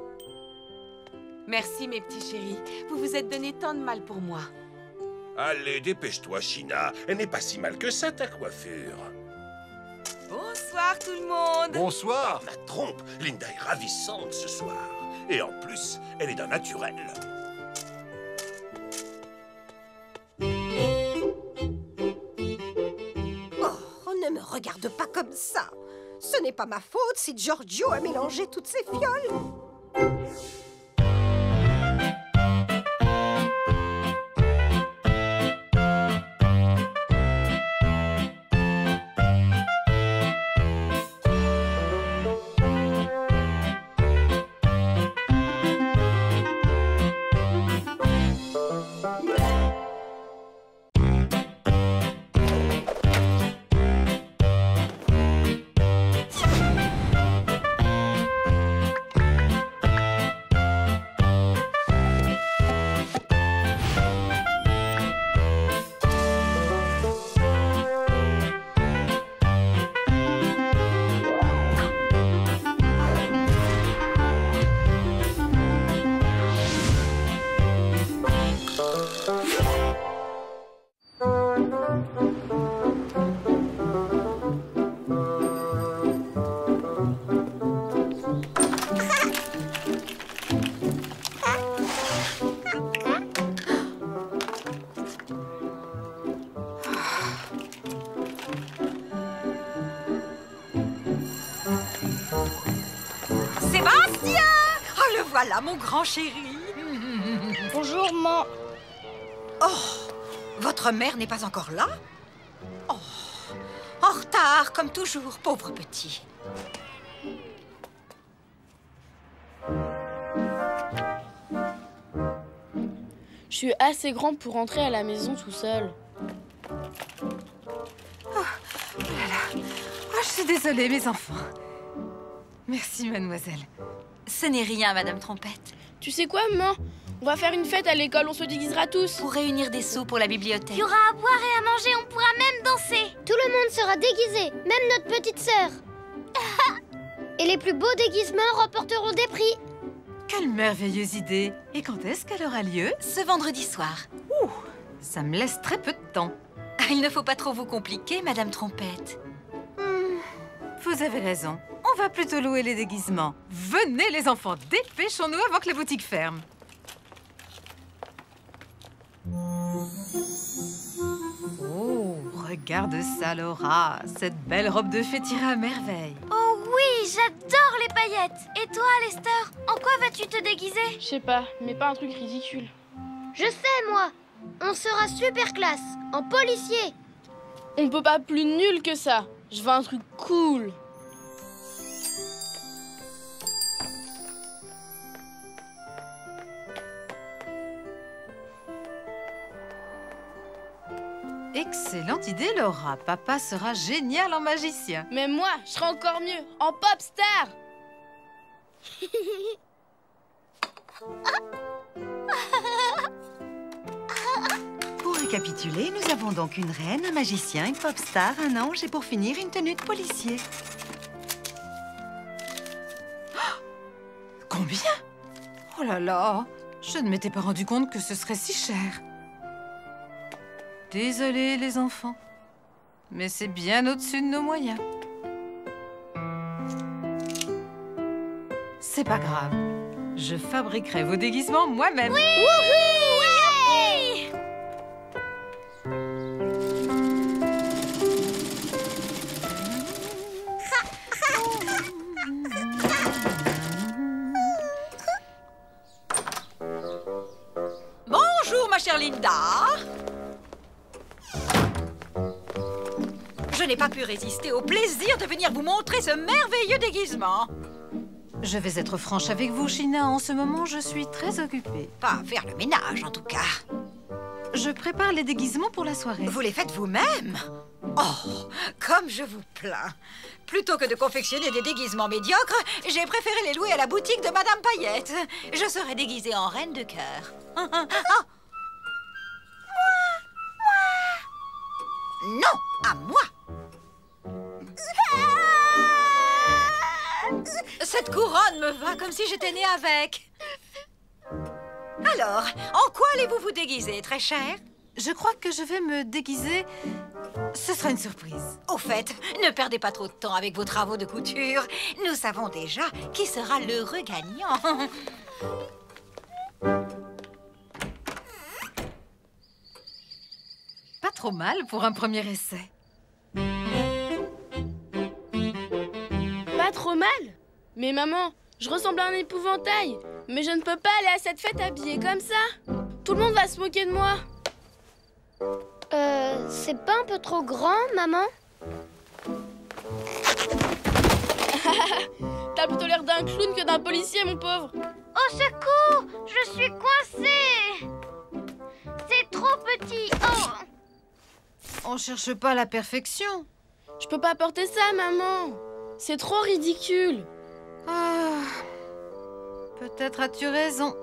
Merci, mes petits chéris. Vous vous êtes donné tant de mal pour moi. Allez, dépêche-toi, China. Elle n'est pas si mal que ça, ta coiffure. Bonsoir, tout le monde. Bonsoir. Ma trompe, Linda est ravissante ce soir. Et en plus, elle est d'un naturel. Oh, ne me regarde pas comme ça. Ce n'est pas ma faute si Giorgio a mélangé toutes ces fioles. Sébastien! Oh, le voilà, mon grand chéri. Bonjour, maman. Oh, votre mère n'est pas encore là? Oh, en retard, comme toujours, pauvre petit. Je suis assez grand pour rentrer à la maison tout seul. Oh là là. Oh, je suis désolée, mes enfants. Merci, mademoiselle. Ce n'est rien, Madame Trompette. Tu sais quoi, maman? On va faire une fête à l'école, on se déguisera tous. Pour réunir des sous pour la bibliothèque. Il y aura à boire et à manger, on pourra même danser. Tout le monde sera déguisé, même notre petite sœur. Et les plus beaux déguisements remporteront des prix. Quelle merveilleuse idée! Et quand est-ce qu'elle aura lieu? Ce vendredi soir. Ouh, ça me laisse très peu de temps. Il ne faut pas trop vous compliquer, Madame Trompette. Vous avez raison. On va plutôt louer les déguisements. Venez, les enfants, dépêchons-nous avant que la boutique ferme. Oh, regarde ça, Laura. Cette belle robe de fée tire à merveille. Oh oui, j'adore les paillettes. Et toi, Lester, en quoi vas-tu te déguiser? Je sais pas, mais pas un truc ridicule. Je sais, moi. On sera super classe, en policier. On peut pas plus nul que ça. Je veux un truc cool. Excellente idée, Laura. Papa sera génial en magicien. Même moi, je serai encore mieux, en pop star. Pour récapituler, nous avons donc une reine, un magicien, une pop star, un ange et pour finir, une tenue de policier. Combien? Oh là là, je ne m'étais pas rendu compte que ce serait si cher. Désolée, les enfants, mais c'est bien au-dessus de nos moyens. C'est pas grave, je fabriquerai vos déguisements moi-même. Oui! Wouhou! Bonjour, ma chère Linda. Je n'ai pas pu résister au plaisir de venir vous montrer ce merveilleux déguisement. Je vais être franche avec vous, China. En ce moment, je suis très occupée. Pas faire le ménage, en tout cas. Je prépare les déguisements pour la soirée. Vous les faites vous-même? Oh, comme je vous plains. Plutôt que de confectionner des déguisements médiocres, j'ai préféré les louer à la boutique de Madame Paillette. Je serai déguisée en reine de cœur. Oh. Non, à moi. Cette couronne me va comme si j'étais née avec. Alors, en quoi allez-vous vous déguiser, très cher? Je crois que je vais me déguiser... Ce sera une surprise. Au fait, ne perdez pas trop de temps avec vos travaux de couture. Nous savons déjà qui sera l'heureux gagnant. Pas trop mal pour un premier essai. Pas trop mal? Mais maman, je ressemble à un épouvantail. Mais je ne peux pas aller à cette fête habillée comme ça. Tout le monde va se moquer de moi. C'est pas un peu trop grand, maman? T'as plutôt l'air d'un clown que d'un policier, mon pauvre. Au secours! Je suis coincée! C'est trop petit! Oh! On cherche pas la perfection. Je peux pas porter ça, maman. C'est trop ridicule. Ah, peut-être as-tu raison.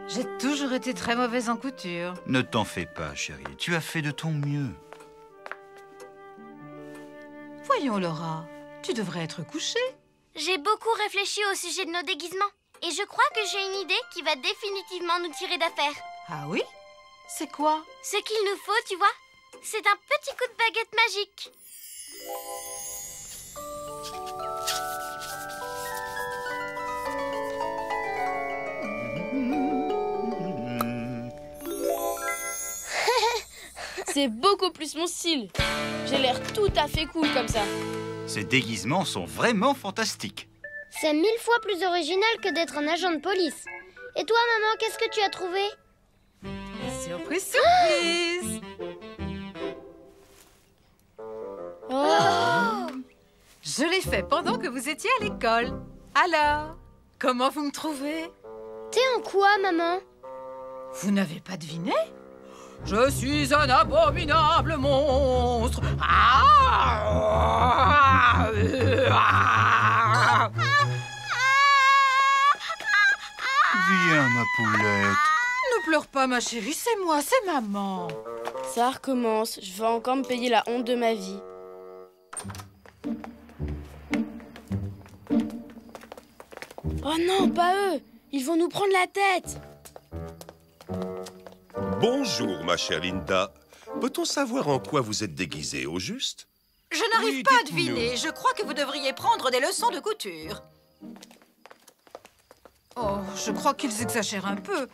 J'ai toujours été très mauvaise en couture. Ne t'en fais pas, chérie. Tu as fait de ton mieux. Voyons, Laura, tu devrais être couchée. J'ai beaucoup réfléchi au sujet de nos déguisements. Et je crois que j'ai une idée qui va définitivement nous tirer d'affaire. Ah oui? C'est quoi? Ce qu'il nous faut, tu vois, c'est un petit coup de baguette magique. C'est beaucoup plus mon style. J'ai l'air tout à fait cool comme ça. Ces déguisements sont vraiment fantastiques. C'est 1000 fois plus original que d'être un agent de police. Et toi, maman, qu'est-ce que tu as trouvé? Surprise, surprise! Oh! Je l'ai fait pendant que vous étiez à l'école. Alors, comment vous me trouvez? T'es en quoi, maman? Vous n'avez pas deviné? Je suis un abominable monstre. Viens, ma poulette. Ne pleure pas, ma chérie, c'est moi, c'est maman. Ça recommence. Je vais encore me payer la honte de ma vie. Oh non, pas eux! Ils vont nous prendre la tête! Bonjour, ma chère Linda. Peut-on savoir en quoi vous êtes déguisée, au juste? Je n'arrive Oui, pas à dites-nous. deviner. Je crois que vous devriez prendre des leçons de couture. Oh, je crois qu'ils exagèrent un peu.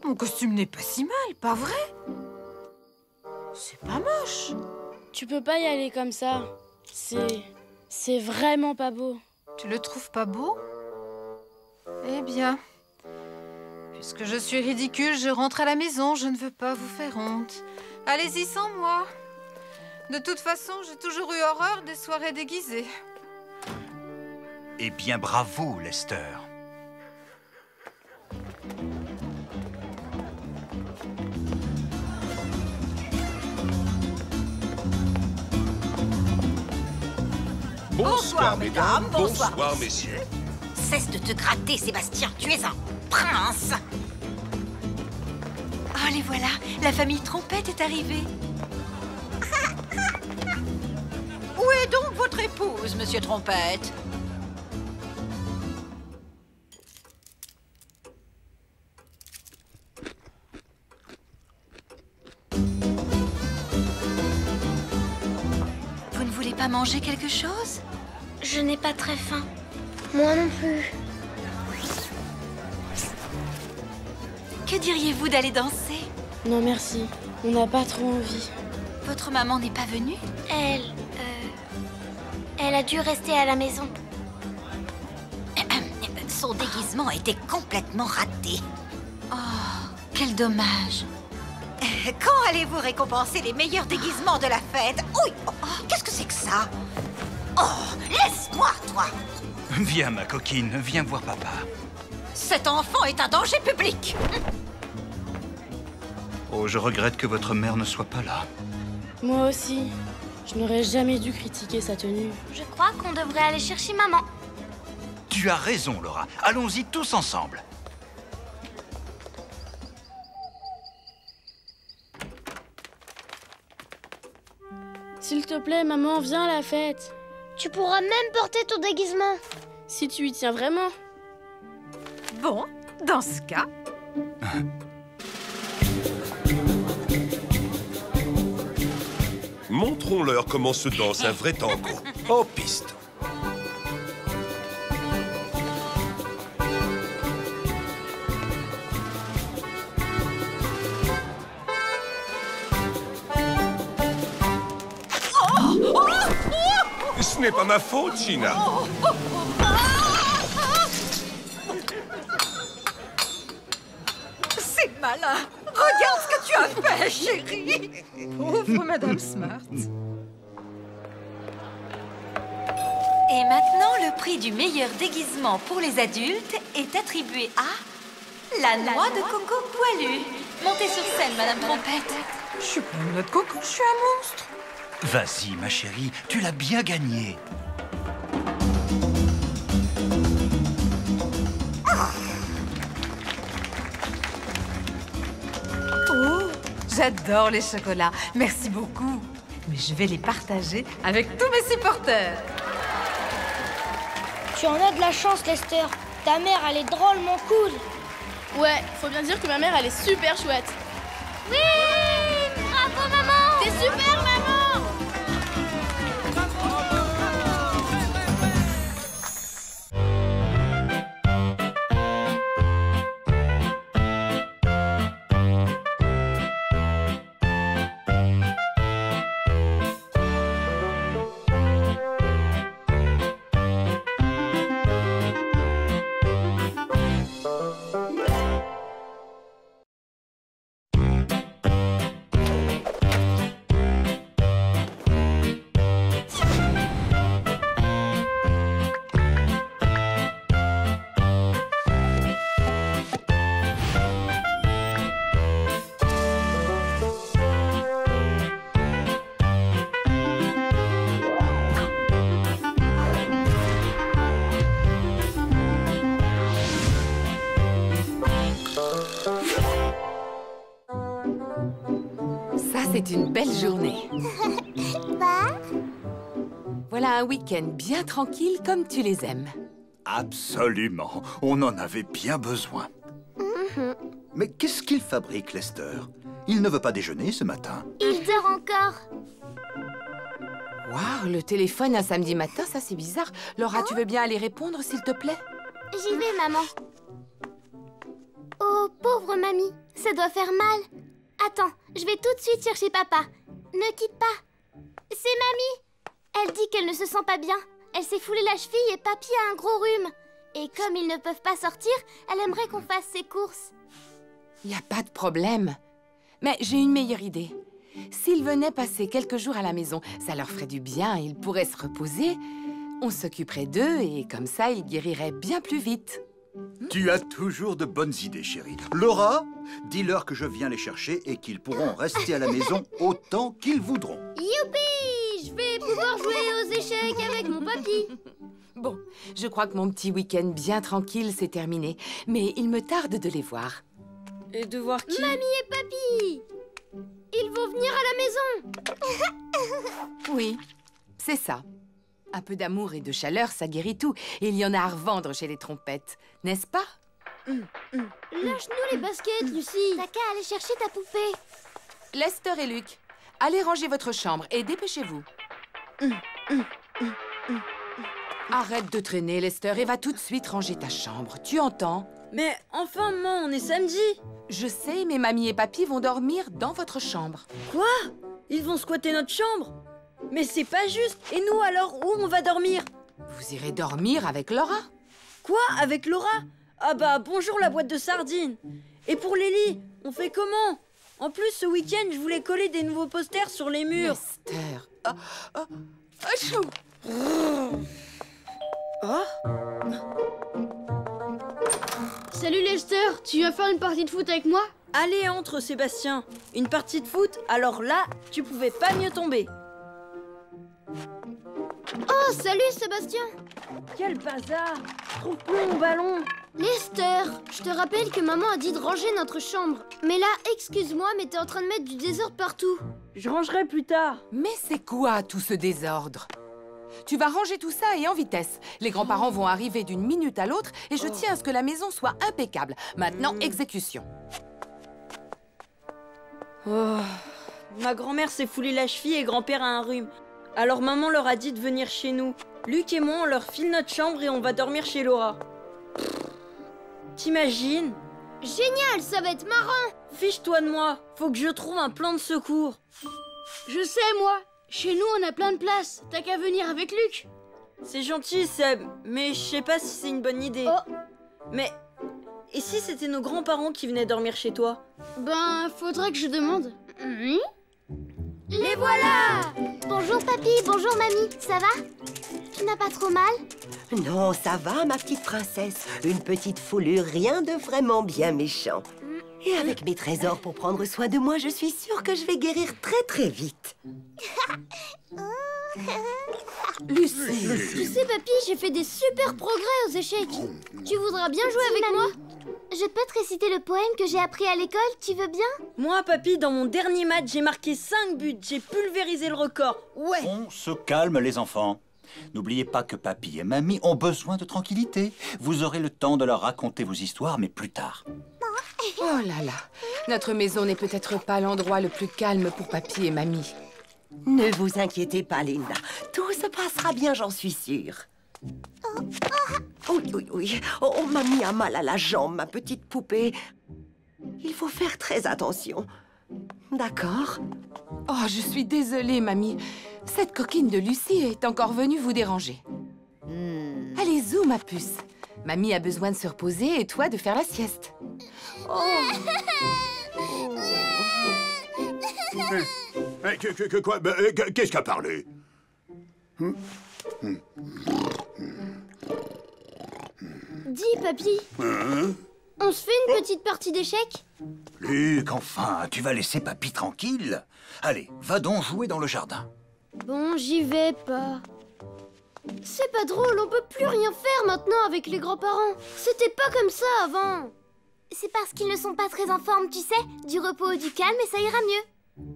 Mon costume n'est pas si mal, pas vrai? C'est pas moche. Tu peux pas y aller comme ça. C'est vraiment pas beau. Tu le trouves pas beau? Eh bien, puisque je suis ridicule, je rentre à la maison. Je ne veux pas vous faire honte. Allez-y sans moi. De toute façon, j'ai toujours eu horreur des soirées déguisées. Eh bien, bravo, Lester. Bonsoir, mesdames. Bonsoir, messieurs. Cesse de te gratter, Sébastien. Tu es un prince. Oh, les voilà. La famille Trompette est arrivée. Où est donc votre épouse, monsieur Trompette? Vous ne voulez pas manger quelque chose? Je n'ai pas très faim. Moi non plus. Que diriez-vous d'aller danser? Non, merci. On n'a pas trop envie. Votre maman n'est pas venue? Elle a dû rester à la maison. Son déguisement était complètement raté. Oh, quel dommage. Quand allez-vous récompenser les meilleurs déguisements de la fête? Oui, qu'est-ce que c'est que ça? Oh, laisse-moi, toi! Viens, ma coquine, viens voir papa. Cet enfant est un danger public! Oh, je regrette que votre mère ne soit pas là. Moi aussi. Je n'aurais jamais dû critiquer sa tenue. Je crois qu'on devrait aller chercher maman. Tu as raison, Laura. Allons-y tous ensemble. S'il te plaît, maman, viens à la fête. Tu pourras même porter ton déguisement. Si tu y tiens vraiment. Bon, dans ce cas... Montrons-leur comment se danse un vrai tango. En piste. Ce n'est pas ma faute, Gina. C'est malin. Regarde ce que tu as fait, chérie. Pauvre Madame Smart. Et maintenant, le prix du meilleur déguisement pour les adultes est attribué à la noix de coco poilue. Montez sur scène, Madame Trompette. Je suis pas une noix de coco, je suis un monstre. Vas-y, ma chérie, tu l'as bien gagné. Oh, j'adore les chocolats. Merci beaucoup. Mais je vais les partager avec tous mes supporters. Tu en as de la chance, Lester. Ta mère, elle est drôlement cool. Ouais, faut bien dire que ma mère, elle est super chouette. Oui! Bravo, maman! T'es super, maman! C'est une belle journée. Voilà un week-end bien tranquille comme tu les aimes. Absolument. On en avait bien besoin. Mais qu'est-ce qu'il fabrique, Lester? Il ne veut pas déjeuner ce matin. Il dort encore. Waouh, le téléphone un samedi matin, ça c'est bizarre. Laura, tu veux bien aller répondre, s'il te plaît? J'y vais, maman. Oh, pauvre mamie, ça doit faire mal. Attends, je vais tout de suite chercher papa. Ne quitte pas. C'est mamie. Elle dit qu'elle ne se sent pas bien. Elle s'est foulée la cheville et papy a un gros rhume. Et comme ils ne peuvent pas sortir, elle aimerait qu'on fasse ses courses. Il n'y a pas de problème. Mais j'ai une meilleure idée. S'ils venaient passer quelques jours à la maison, ça leur ferait du bien, ils pourraient se reposer. On s'occuperait d'eux et comme ça, ils guériraient bien plus vite. Tu as toujours de bonnes idées, chérie. Laura, dis-leur que je viens les chercher et qu'ils pourront rester à la maison autant qu'ils voudront. Youpi! Je vais pouvoir pouvoir jouer aux échecs avec mon papy. Bon, je crois que mon petit week-end bien tranquille s'est terminé. Mais il me tarde de les voir. Et de voir qui? Mamie et papy! Ils vont venir à la maison. Oui, c'est ça. Un peu d'amour et de chaleur, ça guérit tout. Et il y en a à revendre chez les trompettes, n'est-ce pas? Lâche-nous les baskets, Lucie. T'as qu'à aller chercher ta poupée. Lester et Luc, allez ranger votre chambre et dépêchez-vous. Arrête de traîner, Lester, et va tout de suite ranger ta chambre. Tu entends? Mais enfin, maman, on est samedi. Je sais, mais mamie et papy vont dormir dans votre chambre. Quoi? Ils vont squatter notre chambre? Mais c'est pas juste. Et nous, alors, où on va dormir? Vous irez dormir avec Laura? Quoi? Avec Laura? Ah bah, bonjour la boîte de sardines. Et pour les lits, on fait comment? En plus, ce week-end, je voulais coller des nouveaux posters sur les murs. Lester... Achou! Oh? Salut Lester, tu vas faire une partie de foot avec moi? Allez, entre, Sébastien. Une partie de foot, alors là, tu pouvais pas mieux tomber. Oh, salut Sébastien. Quel bazar! Je trouve plus mon ballon. Lester, je te rappelle que maman a dit de ranger notre chambre. Mais là, excuse-moi, mais t'es en train de mettre du désordre partout. Je rangerai plus tard. Mais c'est quoi tout ce désordre? Tu vas ranger tout ça et en vitesse. Les grands-parents vont arriver d'une minute à l'autre et je tiens à ce que la maison soit impeccable. Maintenant, exécution. Oh. Ma grand-mère s'est foulée la cheville et grand-père a un rhume. Alors maman leur a dit de venir chez nous. Luc et moi, on leur file notre chambre et on va dormir chez Laura. T'imagines? Génial, ça va être marrant. Fiche-toi de moi. Faut que je trouve un plan de secours. Je sais, moi. Chez nous, on a plein de place. T'as qu'à venir avec Luc. C'est gentil, Seb, mais je sais pas si c'est une bonne idée. Oh. Mais... et si c'était nos grands-parents qui venaient dormir chez toi? Ben, faudrait que je demande. Les voilà! Bonjour papy, bonjour mamie, ça va? Tu n'as pas trop mal? Non, ça va, ma petite princesse. Une petite foulure, rien de vraiment bien méchant. Et avec mes trésors pour prendre soin de moi, je suis sûre que je vais guérir très très vite. Lucie! Tu sais, papy, j'ai fait des super progrès aux échecs. Tu voudras bien jouer avec moi? Je peux te réciter le poème que j'ai appris à l'école, tu veux bien? Moi, papy, dans mon dernier match, j'ai marqué 5 buts. J'ai pulvérisé le record. Ouais! On se calme, les enfants. N'oubliez pas que papy et mamie ont besoin de tranquillité. Vous aurez le temps de leur raconter vos histoires, mais plus tard. Oh là là, notre maison n'est peut-être pas l'endroit le plus calme pour papy et mamie. Ne vous inquiétez pas, Linda. Tout se passera bien, j'en suis sûre. Oui, oui, oui. Oh, mamie a mal à la jambe, ma petite poupée. Il faut faire très attention. D'accord? Oh, je suis désolée, mamie. Cette coquine de Lucie est encore venue vous déranger. Allez, zou, ma puce. Mamie a besoin de se reposer et toi de faire la sieste. Quoi? Qu'est-ce qu'a parlé? Dis, papy. On se fait une petite partie d'échecs? Luc, enfin, tu vas laisser papy tranquille? Allez, va donc jouer dans le jardin. Bon, j'y vais pas. C'est pas drôle, on peut plus rien faire maintenant avec les grands-parents. C'était pas comme ça avant. C'est parce qu'ils ne sont pas très en forme, tu sais. Du repos, du calme et ça ira mieux.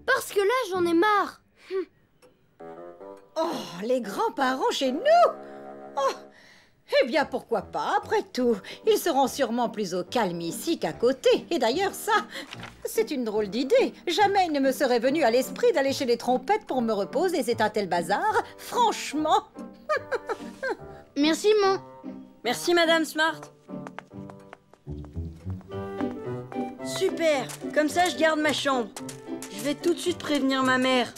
Parce que là, j'en ai marre. Oh, les grands-parents chez nous? Oh, eh bien, pourquoi pas, après tout. Ils seront sûrement plus au calme ici qu'à côté. Et d'ailleurs, ça, c'est une drôle d'idée. Jamais il ne me serait venu à l'esprit d'aller chez les trompettes pour me reposer. C'est un tel bazar. Franchement. Merci, maman. Merci, Madame Smart. Super. Comme ça, je garde ma chambre. Je vais tout de suite prévenir ma mère.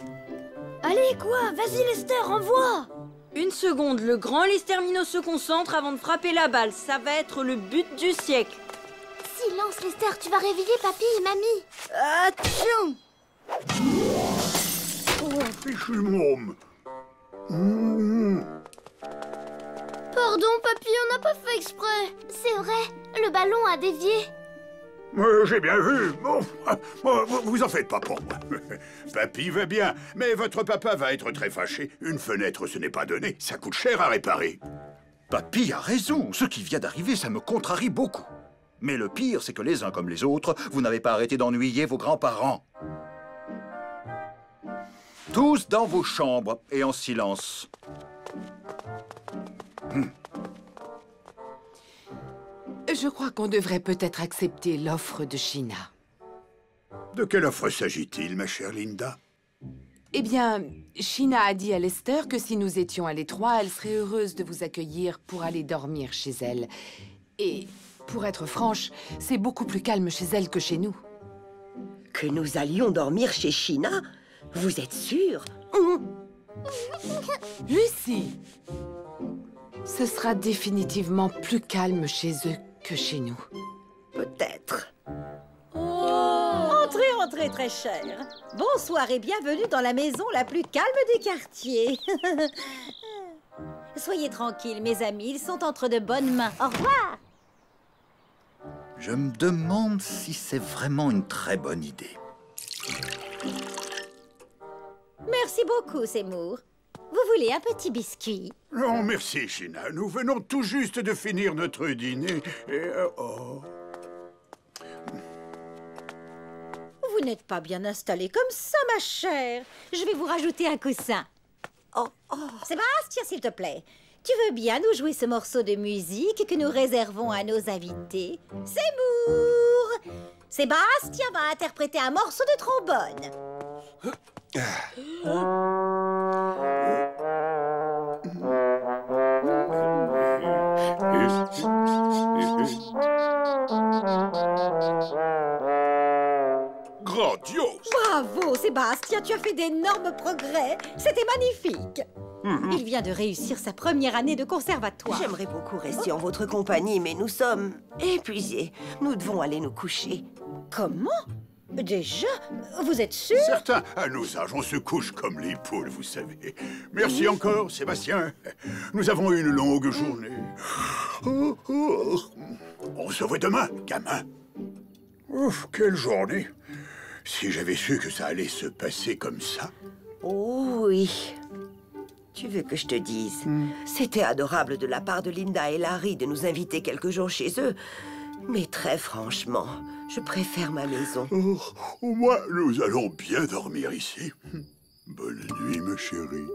Allez, quoi? Vas-y, Lester, envoie! Une seconde, le grand Lestermino se concentre avant de frapper la balle. Ça va être le but du siècle. Silence, Lester, tu vas réveiller papy et mamie. Atchou! Oh, fichu môme. Pardon, papy, on n'a pas fait exprès. C'est vrai, le ballon a dévié. J'ai bien vu. Bon, vous en faites pas pour moi. Papy va bien, mais votre papa va être très fâché. Une fenêtre, ce n'est pas donné. Ça coûte cher à réparer. Papy a raison. Ce qui vient d'arriver, ça me contrarie beaucoup. Mais le pire, c'est que les uns comme les autres, vous n'avez pas arrêté d'ennuyer vos grands-parents. Tous dans vos chambres et en silence. Je crois qu'on devrait peut-être accepter l'offre de Sheena. De quelle offre s'agit-il, ma chère Linda? Eh bien, Sheena a dit à Lester que si nous étions à l'étroit, elle serait heureuse de vous accueillir pour aller dormir chez elle. Et, pour être franche, c'est beaucoup plus calme chez elle que chez nous. Que nous allions dormir chez Sheena? Vous êtes sûre? Lucie! Ce sera définitivement plus calme chez eux que chez nous. Peut-être. Entrez, entrez, très cher. Bonsoir et bienvenue dans la maison la plus calme du quartier. Soyez tranquilles, mes amis, ils sont entre de bonnes mains. Au revoir. Je me demande si c'est vraiment une très bonne idée. Merci beaucoup, Seymour. Vous voulez un petit biscuit? Non, merci, Sheena. Nous venons tout juste de finir notre dîner et... Vous n'êtes pas bien installée comme ça, ma chère. Je vais vous rajouter un coussin. Sébastien, s'il te plaît, tu veux bien nous jouer ce morceau de musique que nous réservons à nos invités? Seymour! Sébastien va interpréter un morceau de trombone. Grandiose! Bravo, Sébastien, tu as fait d'énormes progrès. C'était magnifique. Il vient de réussir sa première année de conservatoire. J'aimerais beaucoup rester en votre compagnie, mais nous sommes épuisés. Nous devons aller nous coucher. Comment? Déjà? Vous êtes sûr? Certains, à nos âges, on se couche comme les poules, vous savez. Merci encore, Sébastien. Nous avons eu une longue journée. On se voit demain, gamin. Ouf, quelle journée. Si j'avais su que ça allait se passer comme ça. Oh oui. Tu veux que je te dise? C'était adorable de la part de Linda et Larry de nous inviter quelques jours chez eux. Mais très franchement, je préfère ma maison. Au moins, nous allons bien dormir ici. Bonne nuit, ma chérie.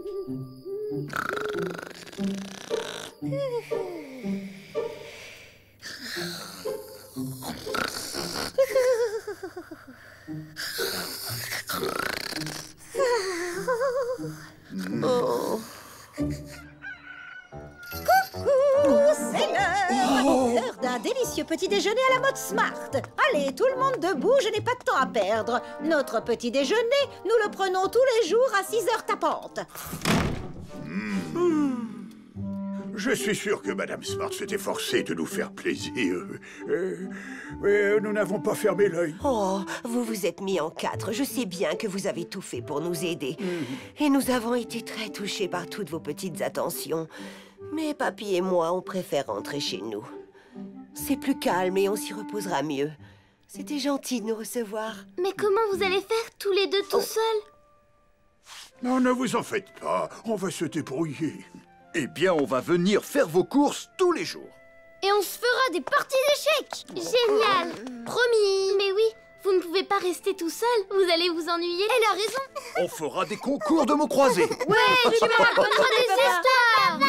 Coucou, c'est l'heure d'un délicieux petit déjeuner à la mode smart. Allez, tout le monde debout, je n'ai pas de temps à perdre. Notre petit déjeuner, nous le prenons tous les jours à 6 heures tapantes. Je suis sûr que Madame Smart s'est efforcée de nous faire plaisir. Mais nous n'avons pas fermé l'œil. Oh, vous vous êtes mis en quatre. Je sais bien que vous avez tout fait pour nous aider. Et nous avons été très touchés par toutes vos petites attentions. Mais papy et moi, on préfère rentrer chez nous. C'est plus calme et on s'y reposera mieux. C'était gentil de nous recevoir. Mais comment vous allez faire tous les deux tout seuls? Non, ne vous en faites pas. On va se débrouiller. Eh bien, on va venir faire vos courses tous les jours. Et on se fera des parties d'échecs. Génial. Promis. Mais oui, vous ne pouvez pas rester tout seul. vous allez vous ennuyer. Elle a raison. On fera des concours de mots croisés. Ouais, tu me raconteras des histoires.